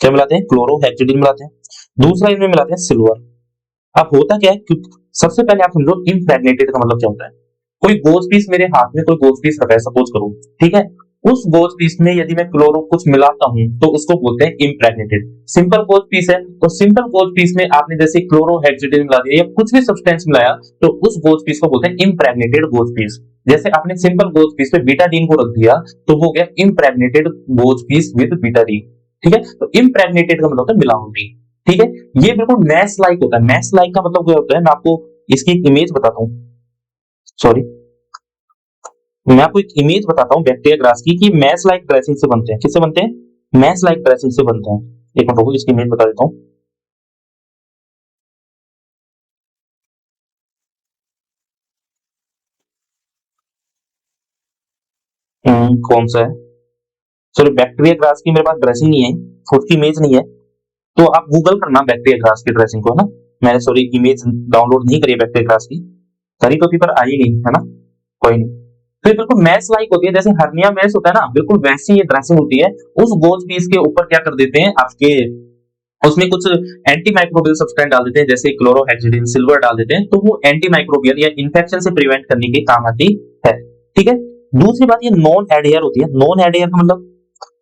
क्या मिलाते हैं, क्लोरोहेक्सिडिन मिलाते हैं। दूसरा इनमें मिलाते हैं सिल्वर। अब होता क्या है कि सबसे पहले आप समझो इम्प्रेग्नेटेड का मतलब क्या होता है। कोई गोज पीस मेरे हाथ में कोई गोज पीस रखा है सपोज करो, ठीक है, उस गोज पीस में यदि मैं क्लोरो कुछ मिलाता हूं तो उसको बोलते हैं इम्प्रेग्नेटेड। सिंपल गोज पीस है तो सिंपल गोज पीस में आपने जैसे क्लोरोहेक्सिडिन मिला दिया या कुछ भी सब्सटेंस मिलाया तो उस गोज पीस को बोलते हैं इम्प्रेग्नेटेड गोज पीस। जैसे आपने सिंपल गोज पीस पे बीटाडीन को रख दिया तो वो गया impregnated gauze piece with Betadine. ठीक है, तो इम्प्रेग्नेटेड का मतलब होता है मिलावटी। ठीक है, ये बिल्कुल मैश लाइक होता है। मैश लाइक का मतलब क्या होता है, मैं आपको इसकी एक इमेज बताता हूँ, सॉरी मैं आपको एक इमेज बताता हूँ बैक्टीरिया ग्रास की, कि मैश लाइक ड्रेसिंग से बनते हैं। किससे बनते हैं, मैश लाइक ड्रेसिंग से बनते हैं। एक मिनट रुको, इसकी इमेज बता देता हूँ। कौन सा है? सॉरी, बैक्टीरिया ग्रास की मेरे पास ड्रेसिंग नहीं है, खुद की इमेज नहीं है। तो आप गूगल करना बैक्टीरिया ग्रास की ड्रेसिंग को, है ना। मैंने सॉरी इमेज डाउनलोड नहीं करी है बैक्टीरिया ग्रास की, करी तो थी पर आई नहीं, है ना। कोई नहीं। तो ये बिल्कुल मैश लाइक होती है, जैसे हर्निया मैश होता है ना, बिल्कुल वैसी ये ड्रेसिंग होती है। उस गोज पीस के ऊपर क्या कर देते हैं आपके, उसमें कुछ एंटी माइक्रोबियल सब्सटेंस डाल देते हैं, जैसे क्लोरोहेक्सिडिन, सिल्वर डाल देते हैं, तो वो एंटी माइक्रोबियल या इन्फेक्शन से प्रिवेंट करने के काम आती है। ठीक है। दूसरी बात, ये नॉन एडहेयर होती है। नॉन एडहेयर का मतलब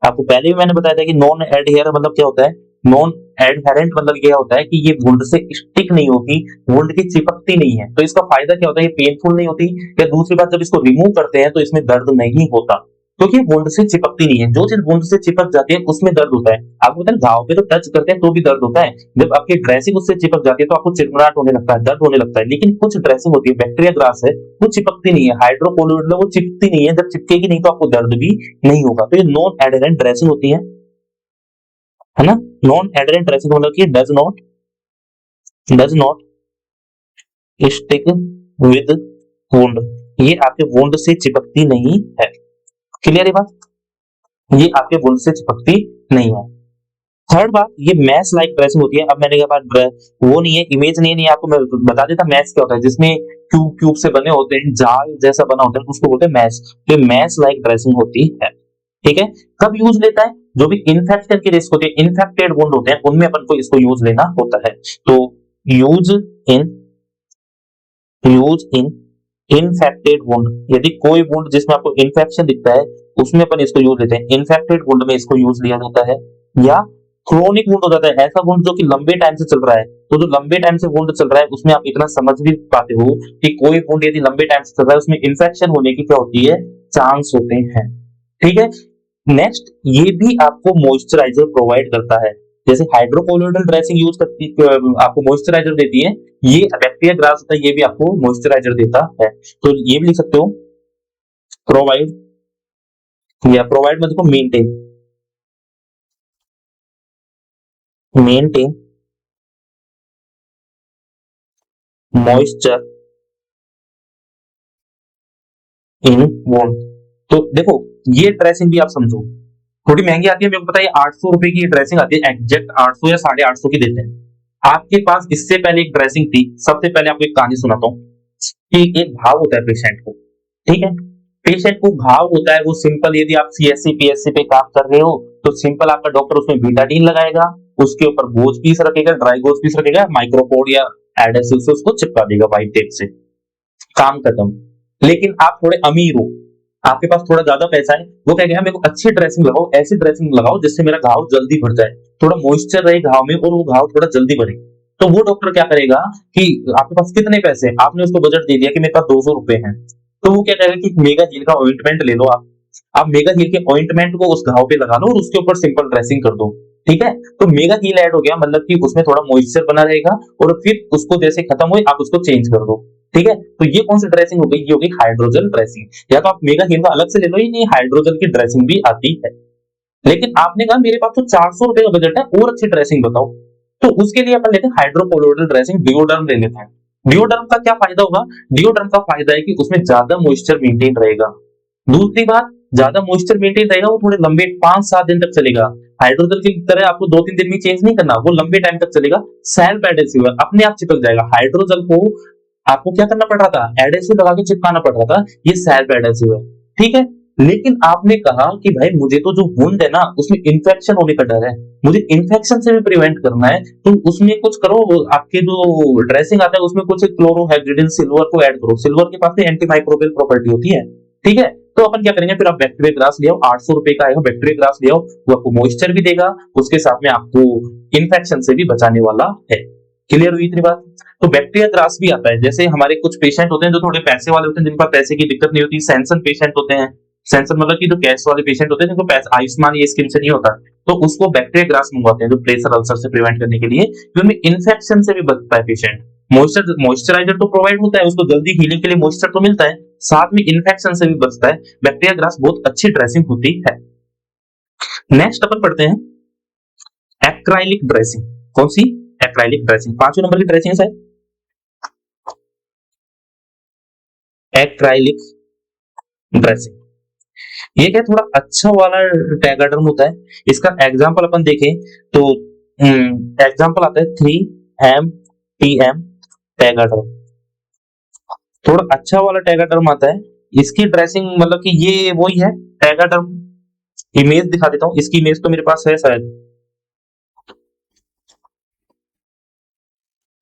आपको पहले भी मैंने बताया था कि नॉन एडहेयर मतलब क्या होता है। नॉन एडहेरेंट मतलब क्या होता है कि ये वुंड से स्टिक नहीं होती, वुंड की चिपकती नहीं है। तो इसका फायदा क्या होता है, ये पेनफुल नहीं होती। या दूसरी बात, जब इसको रिमूव करते हैं तो इसमें दर्द नहीं होता, क्योंकि वुंड से चिपकती नहीं है। जो चीज वुंड से चिपक जाती है उसमें दर्द होता है। आपको पता है घाव पे तो टच करते हैं तो भी दर्द होता है, जब आपकी ड्रेसिंग उससे चिपक जाती है तो आपको चिरमिराहट होने लगता है, दर्द होने लगता है। लेकिन कुछ ड्रेसिंग होती है, बैक्टीरिया ग्रास है, वो चिपकती नहीं है, हाइड्रोकोलोइड वो चिपकती नहीं है, जब चिपकेगी नहीं तो आपको दर्द भी नहीं होगा। तो ये नॉन एडहेरेंट ड्रेसिंग होती है ना। नॉन एडहेरेंट ड्रेसिंग मतलब कि does not stick with wound, ये आपके वुंड से चिपकती नहीं है। क्लियर है बात, ये आपके वुंड से चिपकती नहीं है। थर्ड बात, ये मैश लाइक ड्रेसिंग होती है। अब मैंने कहा वो नहीं है, इमेज नहीं है, आपको मैं बता देता मैश क्या होता है, जिसमें क्यूब क्यूब से बने होते हैं, जाल जैसा बना होता है, उसको बोलते हैं मैश। तो मैश लाइक ड्रेसिंग होती है। ठीक है। कब यूज लेता है, जो भी इन्फेक्शन की रिस्क होती है, इन्फेक्टेड वुंड होते हैं, उनमें अपन को इसको यूज लेना होता है। तो use in use in infected wound, यदि कोई वुंड जिसमें आपको इन्फेक्शन दिखता है उसमें अपन इसको यूज लेते हैं। इन्फेक्टेड वुंड में इसको यूज लिया जाता है। या क्रोनिक वुंड हो जाता है, ऐसा वुंड जो कि लंबे टाइम से चल रहा है। तो जो लंबे टाइम से वुंड चल रहा है उसमें आप इतना समझ भी पाते हो कि कोई वुंड यदि लंबे टाइम से चल रहा है उसमें इन्फेक्शन होने की क्या होती है, चांस होते हैं। ठीक है। नेक्स्ट, ये भी आपको मॉइस्चराइजर प्रोवाइड करता है। जैसे हाइड्रोकोलोइडल ड्रेसिंग यूज करती आपको मॉइस्चराइजर देती है, ये बैक्टीरिया ग्रास होता है, ये भी आपको मॉइस्चराइजर देता है। तो ये भी लिख सकते हो प्रोवाइड, या प्रोवाइड में देखो मेंटेन मॉइस्चर इन वुंड। तो देखो ये ड्रेसिंग भी आप समझो, थोड़ी महंगी आती है, मेरे को पता है 800 रुपए की ड्रेसिंग आती है, एग्जैक्ट 800 या 850 की देते हैं। आपके पास इससे पहले एक ड्रेसिंग थी। सबसे पहले आपको एक कहानी सुनाता हूँ कि एक घाव होता है पेशेंट को। ठीक है। पेशेंट को घाव होता है, वो सिंपल, यदि आप सीएससी पीएससी पे काम कर रहे हो तो सिंपल आपका डॉक्टर उसमें बीटाडीन लगाएगा, उसके ऊपर गोज पीस रखेगा, ड्राई गोज पीस रखेगा, माइक्रोपोड या एडेसिव से उसको चिपका देगा वाइट टेप से, काम खत्म। लेकिन आप थोड़े अमीर हो, आपके पास थोड़ा ज्यादा पैसा है, वो कहेगा मेरे को अच्छी ड्रेसिंग लगाओ, ऐसी ड्रेसिंग लगाओ जिससे मेरा घाव जल्दी भर जाए, थोड़ा मॉइस्चर रहे घाव में और वो घाव थोड़ा जल्दी भरे। तो वो डॉक्टर क्या करेगा कि आपके पास कितने पैसे हैं, आपने उसको बजट दे दिया कि मेरे पास 200 रुपए हैं, तो वो क्या करेगा कि मेगा हील का ऑइंटमेंट ले लो आप मेगा हील के ऑइंटमेंट को उस घाव पे लगा लो और उसके ऊपर सिंपल ड्रेसिंग कर दो। ठीक है। तो मेगा हील ऐड हो गया, मतलब कि उसमें थोड़ा मॉइस्चर बना रहेगा, और फिर उसको जैसे खत्म हुए आप उसको चेंज कर दो। ठीक है। तो ये कौन सी ड्रेसिंग हो गई, ये हो गई हाइड्रोजल ड्रेसिंग। या तो आप मेगा हील का अलग से ले लो, ये नहीं हाइड्रोजल की ड्रेसिंग भी आती है। लेकिन आपने कहा मेरे पास तो 400 रुपए का बजट है, और अच्छी ड्रेसिंग बताओ, तो उसके लिए अपन लेते हैं हाइड्रोकोलोइडल ड्रेसिंग, डिओडर्म ले लेते हैं। डिओडर्म का क्या फायदा होगा, डिओडर्म का फायदा है कि उसमें ज्यादा मॉइस्चर मेंटेन रहेगा। दूसरी बात, ज्यादा मॉइस्चर मेंटेन रहेगा, वो थोड़े लंबे 5-7 दिन तक चलेगा। हाइड्रोजल की तरह आपको 2-3 दिन में चेंज नहीं करना, वो लंबे टाइम तक चलेगा। सेल्फ एडेसिव है, अपने आप चिपक जाएगा। हाइड्रोजल को आपको क्या करना पड़ रहा था, एडेसिव लगा के चिपकाना पड़ रहा था, ये सेल्फ एडेसिव है। ठीक है। लेकिन आपने कहा कि भाई मुझे तो जो वुंड है ना उसमें इन्फेक्शन होने का डर है, मुझे इन्फेक्शन से भी प्रिवेंट करना है, तो उसमें कुछ करो, आपके जो ड्रेसिंग आता है उसमें कुछ क्लोरोहेक्सिडिन, सिल्वर को ऐड करो। सिल्वर के पास एंटी माइक्रोबियल प्रॉपर्टी होती है। ठीक है। तो अपन क्या करेंगे, फिर आप बैक्टीरिया ग्रास ले आओ, 800 रुपए का आएगा, बैक्टीरिया ग्रास ले आओ, वो आपको मॉइस्चर भी देगा, उसके साथ में आपको इन्फेक्शन से भी बचाने वाला है। क्लियर हुई इतनी बात। तो बैक्टीरिया ग्रास भी आता है, जैसे हमारे कुछ पेशेंट होते हैं जो थोड़े पैसे वाले होते हैं, जिनका पैसे की दिक्कत नहीं होती, सैंसन पेशेंट होते हैं। सैंसन मतलब कि जो कैश वाले पेशेंट होते हैं जिनको पैसा आयुष्मान ये स्कीम से नहीं होता, तो उसको बैक्टीरिया ग्रास मंगवाते हैं, जो प्रेशर अल्सर से प्रिवेंट करने के लिए, उनमें इन्फेक्शन से भी बचता है पेशेंट। मॉइस्चराइजर तो प्रोवाइड होता है, उसको जल्दी हीलिंग के लिए मॉइस्चर तो मिलता है, साथ में इन्फेक्शन से भी बचता है। बैक्टीरिया ग्रास बहुत अच्छी ड्रेसिंग होती है। नेक्स्ट अपन पढ़ते हैं एक्राइलिक ड्रेसिंग। कौन सी? एक्राइलिक ड्रेसिंग, 5वें नंबर की ड्रेसिंग है शायद, एक्राइलिक ड्रेसिंग। ये क्या थोड़ा अच्छा वाला टैगाडर्म होता है। इसका एग्जांपल अपन देखें तो एग्जांपल आता है 3 MTM टैगाडर्म, थोड़ा अच्छा वाला टैगाडर्म आता है। इसकी ड्रेसिंग मतलब कि ये वही है टैगाडर्म। इमेज दिखा देता हूँ, इसकी इमेज तो मेरे पास है शायद।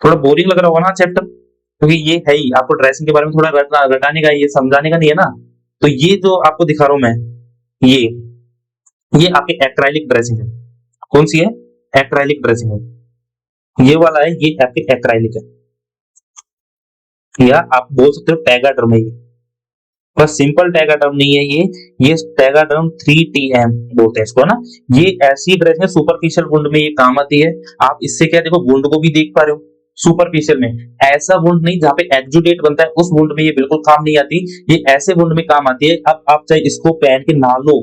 थोड़ा बोरिंग लग रहा होगा ना चैप्टर, क्योंकि ये है ही आपको ड्रेसिंग के बारे में थोड़ा रटाने का, ये समझाने का नहीं है ना। तो ये जो आपको दिखा रहा हूं मैं, ये ये आपके एक्राइलिक ड्रेसिंग है। कौन सी है? एक्राइलिक ड्रेसिंग है। ये वाला है, ये आपके एक्राइलिक है, या आप बोल सकते हो टैगाडर्म है ये। बस सिंपल टैगाडर्म नहीं है ये टैगाडर्म 3TM बोलते हैं इसको ना। ये ऐसी ड्रेसिंग है सुपरफिशियल वुंड में ये काम आती है। आप इससे क्या देखो, वुंड को भी देख पा रहे हो सुपरफिशियल में, ऐसा वुंड नहीं जहाँ पे एक्जुडेट बनता है, उस वुंड में ये बिल्कुल काम नहीं आती। ये ऐसे वुंड में काम आती है। अब आप चाहे इसको पहन के नहा लो,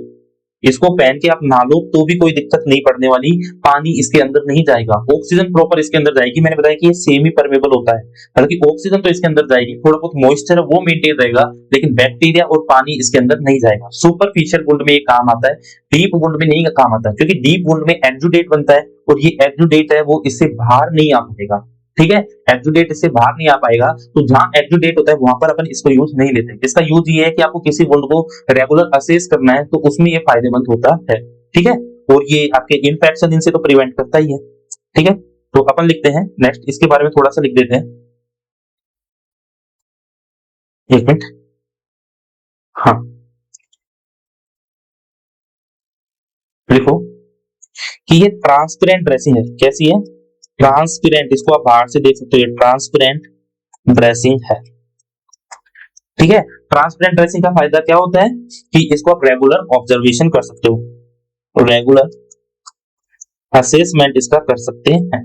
इसको पहन के आप नहा लो तो भी कोई दिक्कत नहीं पड़ने वाली। पानी इसके अंदर नहीं जाएगा, ऑक्सीजन प्रॉपर इसके अंदर जाएगी। मैंने बताया कि ये सेमी परमेबल होता है, हालांकि ऑक्सीजन तो इसके अंदर जाएगी, थोड़ा बहुत मॉइस्चर है वो मेंटेन रहेगा, लेकिन बैक्टीरिया और पानी इसके अंदर नहीं जाएगा। सुपरफिशियल वुंड में ये काम आता है, डीप वुंड में नहीं काम आता है, क्योंकि डीप वुंड में एक्जुडेट बनता है और ये एक्जुडेट है वो इससे बाहर नहीं आ पाएगा। ठीक है, एक्जुडेट इससे बाहर नहीं आ पाएगा, तो जहां एक्जुडेट होता है वहां पर अपन इसको यूज नहीं लेते। इसका यूज ये है कि आपको किसी वुंड को रेगुलर असेस करना है, तो उसमें ये फायदेमंद होता है। ठीक है, और ये आपके इन्फेक्शन इनसे तो प्रिवेंट करता ही है। ठीक है, तो अपन लिखते हैं नेक्स्ट, इसके बारे में थोड़ा सा लिख देते हैं। एक मिनट, हाँ लिखो कि ये ट्रांसपेरेंट ड्रेसिंग है। कैसी है? ट्रांसपेरेंट। इसको आप बाहर से देख सकते हो, ये ट्रांसपेरेंट ड्रेसिंग है। ठीक है, ट्रांसपेरेंट ड्रेसिंग का फायदा क्या होता है कि इसको आप रेगुलर ऑब्जर्वेशन कर सकते हो, रेगुलर असेसमेंट इसका कर सकते हैं।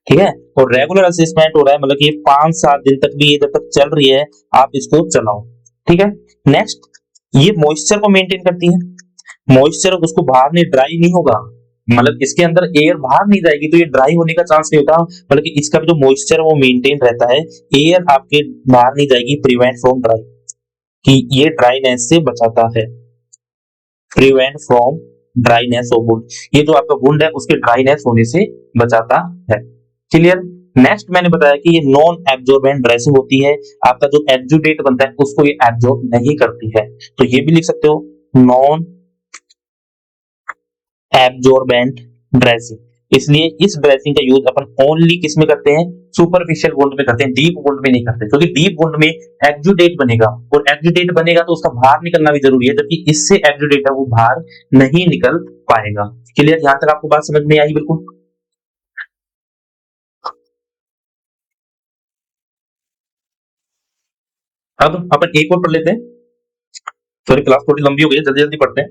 ठीक है, और रेगुलर असेसमेंट हो रहा है मतलब कि 5-7 दिन तक भी ये जब तक चल रही है आप इसको चलाओ। ठीक है, नेक्स्ट, ये मॉइस्चर को मेंटेन करती है। मॉइस्चर उसको बाहर नहीं, ड्राई नहीं होगा, मतलब इसके अंदर एयर बाहर नहीं जाएगी तो ये ड्राई होने का चांस नहीं होता, बल्कि इसका भी जो मॉइस्चर है वो मेंटेन रहता है। एयर आपके बाहर नहीं जाएगी, प्रिवेंट फ्रॉम ड्राई, कि ये ड्राइनेस से बचाता है। Prevent from dryness of wound, ये जो आपका वुंड है उसके ड्राइनेस होने से बचाता है। क्लियर? नेक्स्ट मैंने बताया कि ये नॉन एब्जॉर्बेंट ड्रेसिंग होती है। आपका जो एक्जुडेट बनता है उसको ये एब्जॉर्ब नहीं करती है, तो ये भी लिख सकते हो नॉन एब्जॉर्बेंट ड्रेसिंग। इसलिए इस ड्रेसिंग का यूज अपन ओनली किस में करते हैं? सुपरफिशियल वुंड में करते हैं, डीप वुंड में नहीं करते, क्योंकि डीप वुंड में एक्जुडेट बनेगा, और एक्जुडेट बनेगा तो उसका बाहर निकलना भी जरूरी है, जबकि इससे एक्जुडेट है वो बाहर नहीं निकल पाएगा। क्लियर? यहां तक आपको बात समझ में आई? बिल्कुल। अब अपन एक और पढ़ लेते हैं, सॉरी क्लास थोड़ी लंबी हो गई है, जल्दी जल्दी पढ़ते हैं।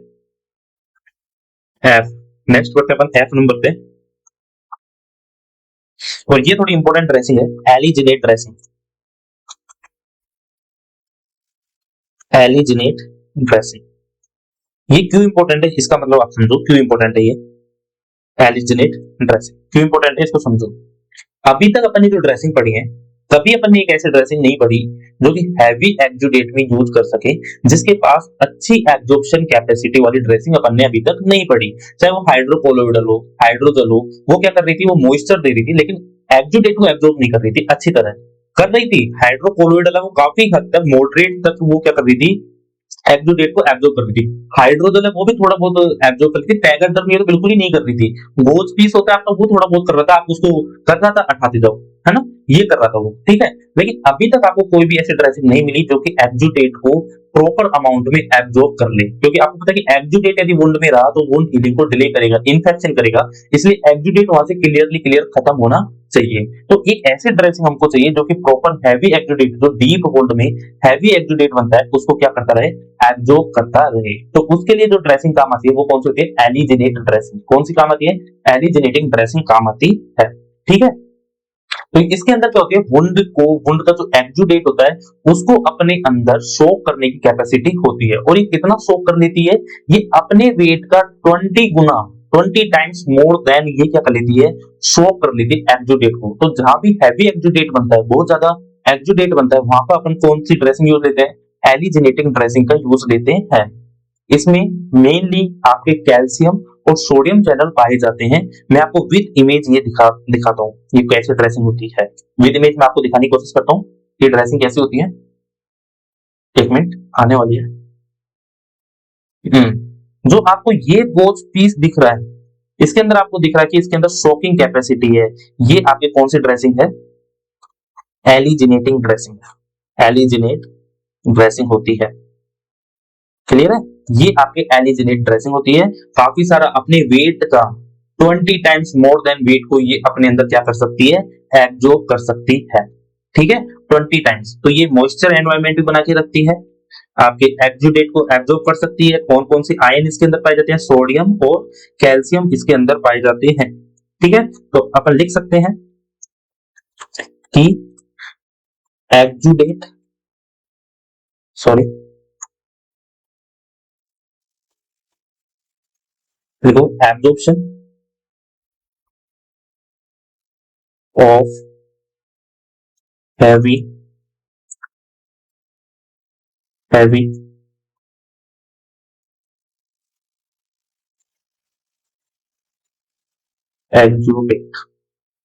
एफ, नेक्स्ट पढ़ते हैं अपन एफ नंबर पे, और ये थोड़ी इंपॉर्टेंट ड्रेसिंग है, एलिजिनेट ड्रेसिंग। एलिजिनेट ड्रेसिंग, ये क्यों इंपॉर्टेंट है इसका मतलब आप समझो, क्यों इंपॉर्टेंट है ये एलिजिनेट ड्रेसिंग, क्यों इंपॉर्टेंट है इसको समझो। अभी तक अपन ने जो ड्रेसिंग पढ़ी है, कभी अपन ने एक ऐसी ड्रेसिंग नहीं पढ़ी जो कि हैवी एक्जुडेट में यूज कर सके, जिसके पास अच्छी एब्जॉर्प्शन कैपेसिटी वाली ड्रेसिंग अपन ने अभी तक नहीं पढ़ी। चाहे वो हाइड्रोकोलोइडल हो, हाइड्रोजल हो, वो क्या कर रही थी, वो मॉइस्चर दे रही थी, लेकिन एक्जुडेट को एब्जॉर्ब नहीं कर रही थी अच्छी तरह। कर रही थी हाइड्रोकोलोइडल, वो काफी हद तक मॉडरेट तक वो क्या कर रही थी, एक्जुडेट को एब्जॉर्ब कर रही थी। हाइड्रोजल है वो भी थोड़ा बहुत एब्जॉर्ब कर रही थी, टैगर्डर्म ये तो बिल्कुल ही नहीं कर रही थी। गोज पीस होता है आपका, वो थोड़ा बहुत कर रहा था, आप उसको कर रहा था हटाते जाओ, है ना, ये कर रहा था वो। ठीक है, लेकिन अभी तक आपको कोई भी ऐसी ड्रेसिंग नहीं मिली जो कि एक्जुडेट को प्रॉपर अमाउंट में एब्जॉर्ब कर ले, क्योंकि आपको पता है कि एक्जुडेट यदि वुंड में रहा तो वुंड हीलिंग को डिले करेगा, इन्फेक्शन करेगा, इसलिए एक्जुडेट वहां से क्लियर खत्म होना चाहिए। तो एक ऐसी ड्रेसिंग हमको चाहिए जो कि प्रॉपर हैवी एक्जुडेट, जो डीप वुंड में हैवी एक्जुडेट बनता है उसको क्या करता रहे, एब्जॉर्ब करता रहे। तो उसके लिए जो ड्रेसिंग काम आती है वो कौन सी होती है? एलिजिनेट ड्रेसिंग। कौन सी काम आती है? एलिजिनेटिंग ड्रेसिंग काम आती है। ठीक है, तो इसके अंदर क्या होती है, वुंड का जो एक्जुडेट होता है उसको अपने अंदर सोक करने की कैपेसिटी होती है, और ये कितना सोक कर लेती है, ये अपने वेट का 20 गुना, 20 टाइम्स मोर देन ये क्या कर लेती है, सोक कर लेती है एक्जुडेट को। तो जहां भी हैवी एक्जुडेट बनता है, बहुत ज्यादा एक्जुडेट बनता है, वहां पर अपन कौन सी ड्रेसिंग यूज लेते हैं? एलिजिनेटिंग ड्रेसिंग का यूज लेते हैं। इसमें मेनली आपके कैल्शियम और सोडियम चैनल पाए जाते हैं। मैं आपको विद इमेज ये दिखाता हूँ ये कैसे ड्रेसिंग होती है। विद इमेज मैं आपको दिखाने की कोशिश करता हूँ ये ड्रेसिंग कैसी होती है। एक मिनट आने वाली है। जो आपको ये गोज पीस दिख रहा है इसके अंदर आपको दिख रहा है कि इसके अंदर सोकिंग कैपेसिटी है। ये आपके कौन सी ड्रेसिंग है? एलिजिनेटिंग ड्रेसिंग है। एलिजिनेट ड्रेसिंग होती है। क्लियर है? ये आपके एलिजिनेट ड्रेसिंग होती है। काफी सारा अपने वेट का 20 टाइम्स मोर देन वेट को ये अपने अंदर क्या कर सकती है? एब्जॉर्ब कर सकती है। ठीक है, 20 टाइम्स। तो ये मॉइस्चर एनवायरमेंट भी बना के रखती है, आपके एक्जुडेट को एब्जॉर्ब कर सकती है। कौन कौन सी आयन इसके अंदर पाए जाते हैं? सोडियम और कैल्शियम इसके अंदर पाए जाते हैं। ठीक है, तो अपन लिख सकते हैं कि एक्जुडेट देखो absorption of heavy exudate.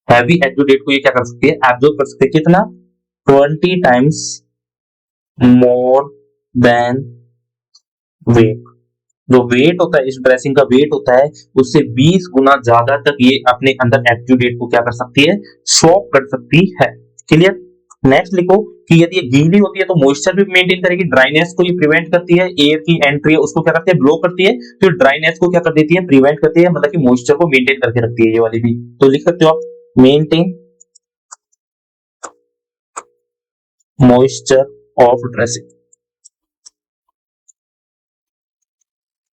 Heavy exudate को ये क्या कर सकती है? एब्जॉर्ब कर सकती है। कितना? 20 टाइम्स मोर देन वेट। जो वेट होता है इस ड्रेसिंग का वेट होता है उससे 20 गुना ज्यादा तक ये अपने अंदर एक्टिवेट को क्या कर सकती है? स्वॉप कर सकती है। क्लियर? नेक्स्ट लिखो कि यदि ये गीली होती है तो मॉइस्चर भी मेंटेन करेगी, ड्राइनेस को ये प्रिवेंट करती है, एयर की एंट्री है उसको क्या करती है? ब्लो करती है, तो ड्राइनेस को क्या कर देती है? प्रिवेंट करती है, मतलब कि मॉइस्चर को मेंटेन करके रखती है ये वाली भी। तो लिख सकते हो आप मेंटेन मॉइस्चर ऑफ ड्रेसिंग।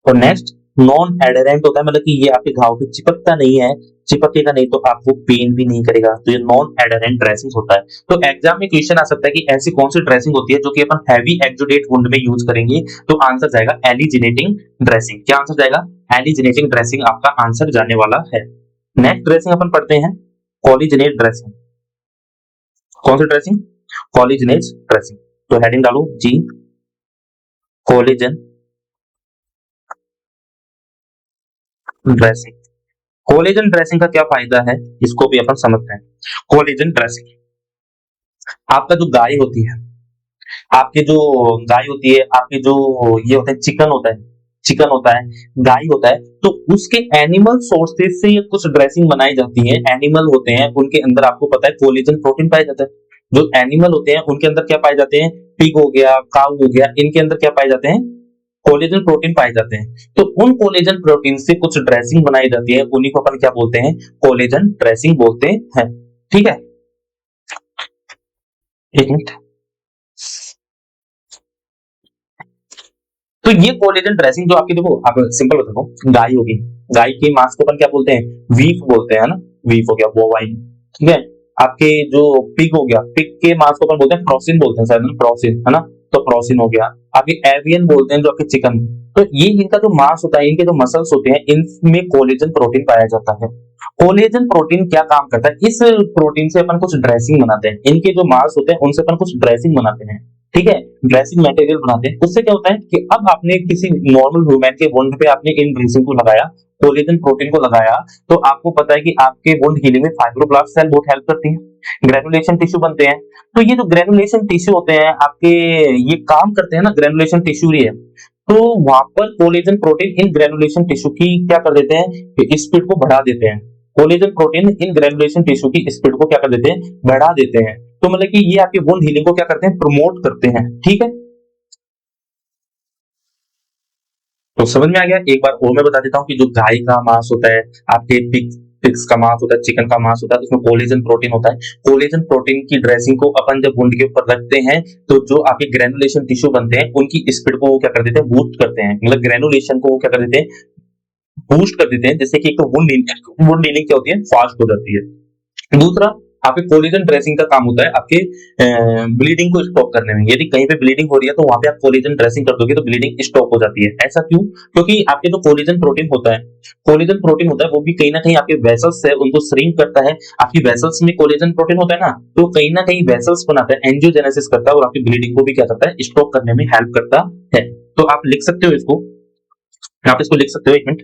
और नेक्स्ट नॉन एडहेरेंट होता है, मतलब कि ये आपके घाव पे चिपकता नहीं है, चिपकेगा नहीं तो आपको पेन भी नहीं करेगा, तो ये नॉन एडहेरेंट ड्रेसिंग होता है। तो एग्जाम में क्वेश्चन आ सकता है कि ऐसी कौन सी ड्रेसिंग होती है जो कि अपन हैवी एक्जुडेट वुंड में यूज करेंगे, तो आंसर जाएगा एलिजिनेटिंग ड्रेसिंग। क्या आंसर जाएगा? एलिजिनेटिंग ड्रेसिंग आपका आंसर जाने वाला है। नेक्स्ट ड्रेसिंग अपन पढ़ते हैं कोलिजिनेट ड्रेसिंग। कौन सी ड्रेसिंग? कोलिजिनेट ड्रेसिंग। तो हेडिंग डालो जी, कोलिजन ड्रेसिंग। कोलेजन ड्रेसिंग का क्या फायदा है इसको भी अपन समझते हैं। कोलेजन ड्रेसिंग आपका जो गाय होती है, आपके जो गाय होती है, आपके जो ये होता है चिकन होता है, गाय होता है, तो उसके एनिमल सोर्सेज से ये कुछ ड्रेसिंग बनाई जाती है। एनिमल होते हैं उनके अंदर आपको पता है कोलेजन प्रोटीन पाया जाता है। जो एनिमल होते हैं उनके अंदर क्या पाए जाते हैं? पिग हो गया, काऊ हो गया, इनके अंदर क्या पाए जाते हैं? कोलेजन प्रोटीन पाए जाते हैं। तो उन कोलेजन प्रोटीन से कुछ ड्रेसिंग बनाई जाती है, उन्हीं को अपन क्या बोलते हैं? कोलेजन ड्रेसिंग बोलते हैं। ठीक है, एक मिनट। तो ये कोलेजन ड्रेसिंग जो आपकी, देखो आप सिंपल बताता हूँ, गाय होगी, गाय के मांस को अपन क्या बोलते हैं? बीफ बोलते हैं ना, बीफ हो गया, बोवाइन। ठीक है, आपके जो पिग हो गया, पिग के मांस को अपन बोलते हैं प्रोसिन बोलते हैं, शायद प्रोसिन है ना, तो प्रोसिन हो गया। आपके एवियन बोलते हैं जो आपके चिकन। तो ये इनका जो मांस होता है, इनके जो मसल्स होते हैं, इनमें कोलेजन प्रोटीन पाया जाता है। कोलेजन प्रोटीन क्या काम करता है? इस प्रोटीन से अपन कुछ ड्रेसिंग बनाते हैं, इनके जो मांस होते हैं उनसे अपन कुछ ड्रेसिंग बनाते हैं। ठीक है, ड्रेसिंग मटेरियल बनाते हैं। उससे क्या होता है कि अब आपने किसी नॉर्मल ह्यूमन के वुंड पे आपने इन ड्रेसिंग को लगाया, कोलेजन प्रोटीन को लगाया, तो आपको पता है कि आपके वुंड हीलिंग में फाइब्रोब्लास्ट सेल बहुत हेल्प करती है, ग्रेनुलेशन टिश्यू बनते हैं। तो ये जो ग्रेनुलेशन टिश्यू होते हैं आपके, ये काम करते हैं ना, ग्रेनुलेशन टिश्यू ये, तो वहां पर कोलेजन प्रोटीन इन ग्रेनुलेशन टिश्यू की क्या कर देते हैं? स्पीड को बढ़ा देते हैं। कोलेजन प्रोटीन इन ग्रेनुलेशन टिश्यू की स्पीड को क्या कर देते हैं? बढ़ा देते हैं। तो मतलब कि ये आपके वुंड हीलिंग को क्या करते हैं? प्रमोट करते हैं। ठीक है, तो समझ में आ गया। एक बार और मैं बता देता हूँ कि जो गाय का मांस होता है, आपके पिग्स का मांस होता है, चिकन का मांस होता है, उसमें कोलेजन प्रोटीन होता है। कोलेजन प्रोटीन की ड्रेसिंग को अपन जब वुंड के ऊपर रखते हैं तो जो आपके ग्रेनुलेशन टिश्यू बनते हैं उनकी स्पीड को वो क्या कर देते हैं? बूस्ट करते हैं, मतलब ग्रेनुलेशन को वो क्या कर देते हैं? बूस्ट कर देते हैं, जिससे कि एक तो वुंड हीलिंग क्या होती है? फास्ट हो जाती है। दूसरा, आपके कोलेजन ड्रेसिंग का काम होता है आपके ब्लीडिंग को स्टॉप करने में। यदि कहीं पे ब्लीडिंग हो रही है तो वहां पे आप कोलेजन ड्रेसिंग कर दोगे तो ब्लीडिंग स्टॉप हो जाती है। ऐसा क्यों? क्योंकि आपके जो कोलेजन प्रोटीन होता है, कोलेजन प्रोटीन होता है वो भी कहीं ना कहीं आपके वेसल्स है उनको श्रिंक करता है। आपकी वेसल्स में कोलेजन प्रोटीन होता है ना, तो कहीं ना कहीं वेसल्स बनाता है, एंजियोजेनेसिस करता है और आपकी ब्लीडिंग को भी क्या करता है? स्टॉप करने में हेल्प करता है। तो आप लिख सकते हो इसको आप इसको लिख सकते हो, 1 मिनट।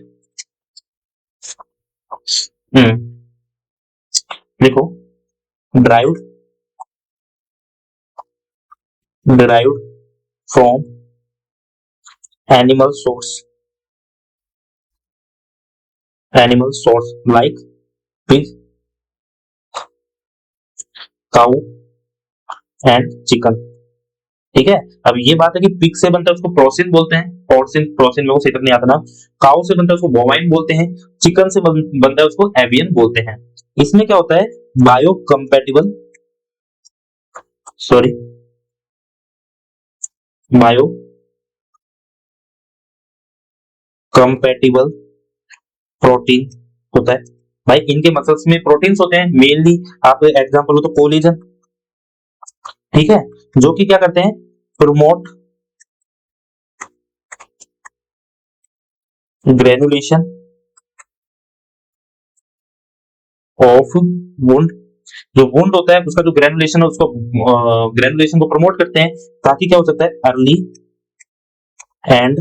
देखो, derived derived from animal source like pig, cow and chicken. ठीक है, अब ये बात है कि पिग से बनता है उसको प्रोसिन बोलते हैं, प्रोसिन प्रोसिन में वो सही तक नहीं आता ना। काऊ से बनता है उसको बोवाइन बोलते हैं, चिकन से बनता है उसको एवियन बोलते हैं। इसमें क्या होता है, bio compatible, sorry, bio compatible protein होता है। भाई इनके मसल्स में प्रोटीन्स होते हैं मेनली। आप एग्जांपल हो तो कोलेजन, ठीक है, जो कि क्या करते हैं, प्रमोट ग्रेनुलेशन ऑफ वुंड। जो वुंड होता है उसका जो ग्रेनुलेशन है उसको ग्रेनुलेशन को प्रमोट करते हैं, ताकि क्या हो सकता है, early and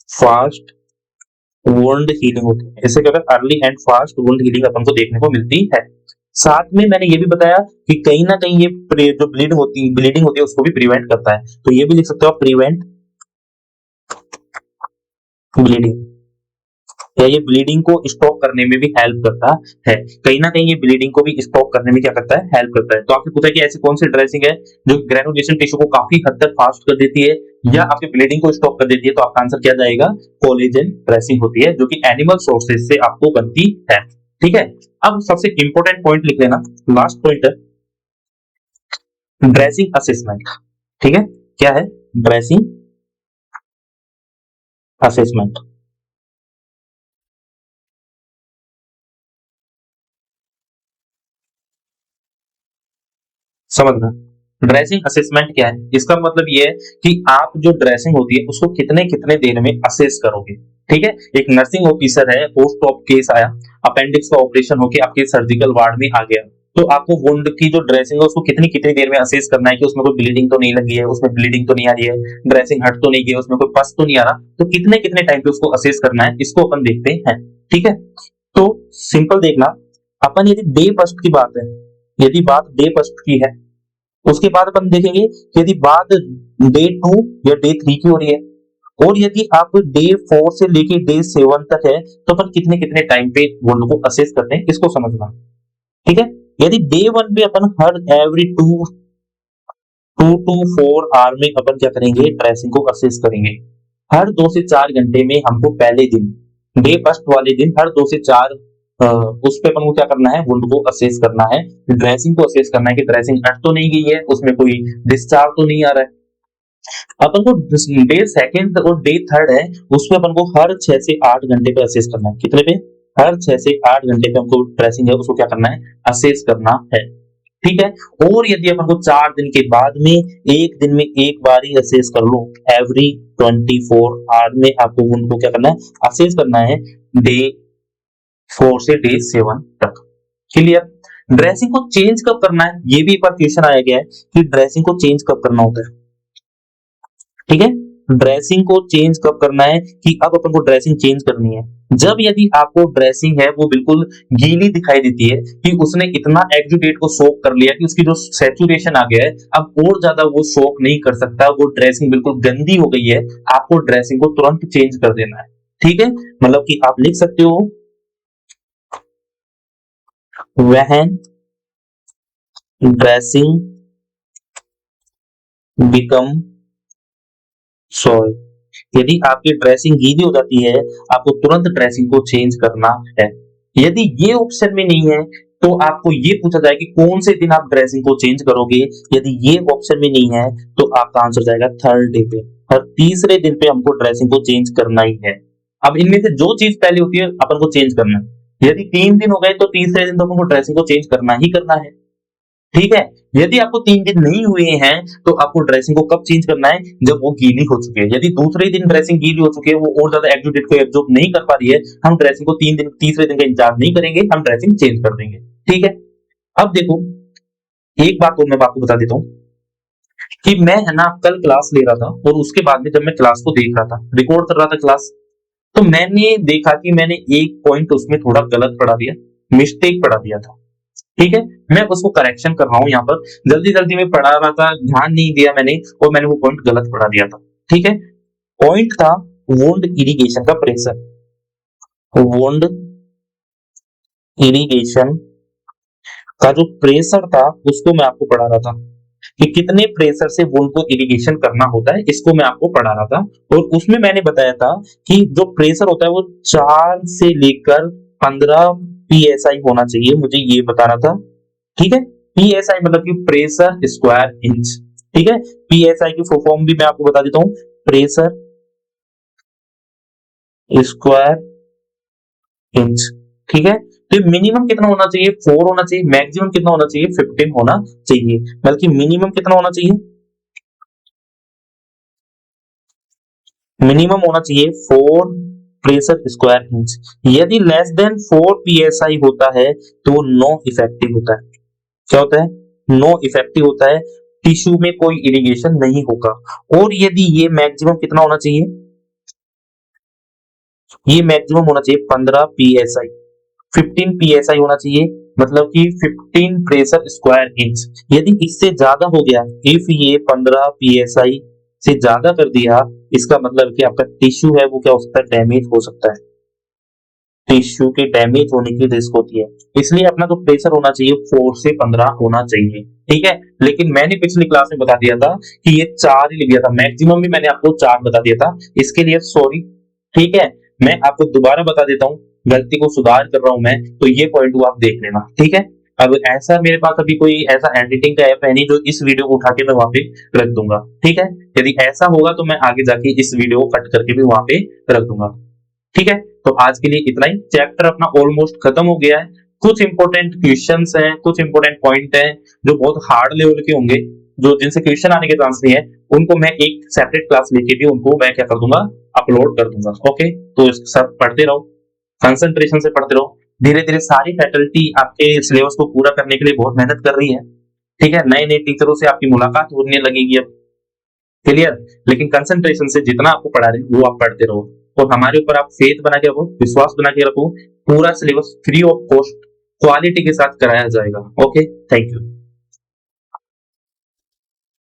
fast wound healing होती है। इससे क्या होता है, early and fast wound healing अपन को देखने को मिलती है। साथ में मैंने ये भी बताया कि कहीं ना कहीं ये जो ब्लीडिंग होती है उसको भी प्रिवेंट करता है, तो ये भी लिख सकते हो आप, प्रिवेंट ब्लीडिंग, या ये ब्लीडिंग को स्टॉप करने में भी हेल्प करता है। कहीं ना कहीं ये ब्लीडिंग को भी स्टॉप करने में क्या करता है, हेल्प करता है। तो आपसे पूछा कि ऐसी कौन सी ड्रेसिंग है जो ग्रेनुलेशन टिश्यू को काफी हद तक फास्ट कर देती है या आपकी ब्लीडिंग को स्टॉप कर देती है, तो आपका आंसर क्या जाएगा, कोलेजन ड्रेसिंग होती है, जो कि एनिमल सोर्सेज से आपको बनती है। ठीक है, अब सबसे इंपॉर्टेंट पॉइंट लिख लेना, लास्ट पॉइंट है ड्रेसिंग असेसमेंट। ठीक है, क्या है, ड्रेसिंग असेसमेंट। समझना, ड्रेसिंग असेसमेंट क्या है, इसका मतलब ये है कि आप जो ड्रेसिंग होती है उसको कितने कितने देर में असेस करोगे। ठीक है, एक नर्सिंग ऑफिसर है, पोस्ट ऑप केस आया, अपेंडिक्स का ऑपरेशन होके आपके सर्जिकल वार्ड में आ गया, तो आपको वुंड की जो ड्रेसिंग है उसको कितनी कितनी देर में असेस करना है कि उसमें कोई ब्लीडिंग तो नहीं लगी है, उसमें ब्लीडिंग तो नहीं आ रही है, ड्रेसिंग हट तो नहीं गई, उसमें कोई पस तो नहीं आ रहा, तो कितने कितने टाइम पे उसको असेस करना है, इसको अपन देखते हैं। ठीक है, तो सिंपल देखना, अपन यदि डे फर्स्ट की बात है, यदि बात डे फर्स्ट की है, उसके बाद अपन देखेंगे कि यदि बात डे 2 या डे 3 की हो रही है, और यदि आप डे 4 से लेके डे 7 तक है, तो अपन कितने कितने टाइम पे वुंड को असेस करते हैं, इसको समझना। ठीक है, यदि डे 1 पे अपन हर एवरी 2 to 4 आवर में अपन क्या करेंगे, ड्रेसिंग को असेस करेंगे। हर 2 से 4 घंटे में हमको पहले दिन, डे फर्स्ट वाले दिन, हर 2 से 4 उस पे अपन को क्या करना है, वुंड को असेस करना है, ड्रेसिंग को असेस करना है कि ड्रेसिंग हट तो नहीं गई है, उसमें कोई डिस्चार्ज तो नहीं आ रहा है। अपन को डे सेकंड और डे थर्ड है, उसमें अपन को हर 6 से 8 घंटे पे असेस करना है। कितने पे, हर 6 से 8 घंटे पे हमको ड्रेसिंग है उसको क्या करना है, असेस करना है। ठीक है, और यदि अपन को 4 दिन के बाद में एक दिन में एक बार ही असेस कर लो, एवरी 24 आवर में आपको उनको क्या करना है, असेस करना है, डे 4 से डे 7 तक। क्लियर, ड्रेसिंग को चेंज कब करना है, ये भी एक बार क्वेश्चन आया गया है कि ड्रेसिंग को चेंज कब करना होता है। ठीक है, ड्रेसिंग को चेंज कब करना है, कि अब अपन को ड्रेसिंग चेंज करनी है जब यदि आपको ड्रेसिंग है वो बिल्कुल गीली दिखाई देती है, कि उसने इतना एक्जुडेट को सोक कर लिया कि उसकी जो सैचुरेशन आ गया है, अब और ज्यादा वो सोक नहीं कर सकता, वो ड्रेसिंग बिल्कुल गंदी हो गई है, आपको ड्रेसिंग को तुरंत चेंज कर देना है। ठीक है, मतलब कि आप लिख सकते हो, व्हेन ड्रेसिंग बिकम सॉइल, यदि आपकी ड्रेसिंग गीली हो जाती है, आपको तुरंत ड्रेसिंग को चेंज करना है। यदि ये ऑप्शन में नहीं है, तो आपको ये पूछा जाए कि कौन से दिन आप ड्रेसिंग को चेंज करोगे। यदि ये ऑप्शन में नहीं है, तो आपका आंसर जाएगा थर्ड डे पे, हर तीसरे दिन पे हमको ड्रेसिंग को चेंज करना ही है। अब इनमें से जो चीज पहले होती है अपन को चेंज करना है। यदि 3 दिन हो गए, तो तीसरे दिन तो अपन को ड्रेसिंग को चेंज करना ही करना है। ठीक है, यदि आपको 3 दिन नहीं हुए हैं, तो आपको ड्रेसिंग को कब चेंज करना है, जब वो गीली हो चुकी है। यदि दूसरे दिन ड्रेसिंग गीली हो चुकी है, वो और ज्यादा एक्यूरेट को एब्जॉर्ब नहीं कर पा रही है, हम ड्रेसिंग को 3 दिन, तीसरे दिन का इंतजार नहीं करेंगे, हम ड्रेसिंग चेंज कर देंगे। ठीक है, अब देखो, एक बात और मैं आपको बता देता हूं, कि मैं है ना कल क्लास ले रहा था और उसके बाद में जब मैं क्लास को देख रहा था, रिकॉर्ड कर रहा था क्लास, तो मैंने देखा कि मैंने एक पॉइंट उसमें थोड़ा गलत पढ़ा दिया, मिस्टेक पढ़ा दिया था। ठीक है, मैं उसको करेक्शन कर रहा हूँ यहाँ पर, जल्दी जल्दी में पढ़ा रहा था, ध्यान नहीं दिया मैंने और मैंने वो पॉइंट गलत पढ़ा दिया था। ठीक है, पॉइंट था वोंड इरिगेशन का प्रेशर, वोंड इरिगेशन का जो प्रेशर था उसको मैं आपको पढ़ा रहा था कि कितने प्रेशर से वुंड को इरिगेशन करना होता है, इसको मैं आपको पढ़ा रहा था। और उसमें मैंने बताया था कि जो प्रेशर होता है वो 4 से लेकर 15 पीएसआई होना चाहिए, मुझे ये बताना था। ठीक है, पीएसआई मतलब कि प्रेशर स्क्वायर इंच। ठीक है, पीएसआई की फुल फॉर्म भी मैं आपको बता देता हूँ, प्रेशर स्क्वायर इंच। ठीक है, तो मिनिमम कितना होना चाहिए, 4 होना चाहिए, मैक्सिमम कितना होना चाहिए, 15 होना चाहिए, बल्कि मिनिमम कितना होना चाहिए, मिनिमम होना चाहिए 4 प्रेशर स्क्वायर इंच। यदि लेस देन 4 पीएसआई होता है तो नो इफेक्टिव होता है। क्या होता है, नो इफेक्टिव होता है, टिश्यू में कोई इरिगेशन नहीं होगा। और यदि ये मैक्सिमम कितना होना चाहिए, ये मैक्सिमम होना चाहिए 15 पीएसआई, 15 पीएसआई होना चाहिए, मतलब कि 15 प्रेशर स्क्वायर इंच। यदि इससे ज्यादा हो गया, इफ ये 15 पीएसआई से ज्यादा कर दिया, इसका मतलब कि आपका टिश्यू है वो क्या हो सकता है, डैमेज हो सकता है, टिश्यू के डैमेज होने की रिस्क होती है। इसलिए अपना जो प्रेशर होना चाहिए 4 से 15 होना चाहिए। ठीक है, लेकिन मैंने पिछली क्लास में बता दिया था कि ये 4 ही लिख दिया था, मैक्सिमम भी मैंने आपको 4 बता दिया था, इसके लिए सॉरी। ठीक है, मैं आपको दोबारा बता देता हूँ, गलती को सुधार कर रहा हूं मैं, तो ये पॉइंट को आप देख लेना। ठीक है, अब ऐसा मेरे पास अभी कोई ऐसा एडिटिंग का ऐप है नहीं जो इस वीडियो को उठा के मैं वहां पे रख दूंगा। ठीक है, यदि ऐसा होगा तो मैं आगे जाके इस वीडियो को कट करके भी वहां पे रख दूंगा। ठीक है, तो आज के लिए इतना ही, चैप्टर अपना ऑलमोस्ट खत्म हो गया है। कुछ इंपॉर्टेंट क्वेश्चंस हैं, कुछ इंपॉर्टेंट पॉइंट हैं जो बहुत हार्ड लेवल के होंगे, जो जिनसे क्वेश्चन आने के चांस नहीं है, उनको मैं एक सेपरेट क्लास लेके भी उनको मैं क्या कर दूंगा, अपलोड कर दूंगा। ओके, तो इसके साथ पढ़ते रहो, कंसंट्रेशन से पढ़ते रहो। धीरे धीरे सारी फैकल्टी आपके सिलेबस को पूरा करने के लिए बहुत मेहनत कर रही है। ठीक है, नए नए टीचरों से आपकी मुलाकात होने लगेगी अब। क्लियर, लेकिन कंसंट्रेशन से जितना आपको पढ़ा रहे हैं वो आप पढ़ते रहो और हमारे ऊपर आप फेथ बना के रखो, विश्वास बना के रखो। पूरा syllabus free of cost quality के साथ कराया जाएगा। Okay, thank you.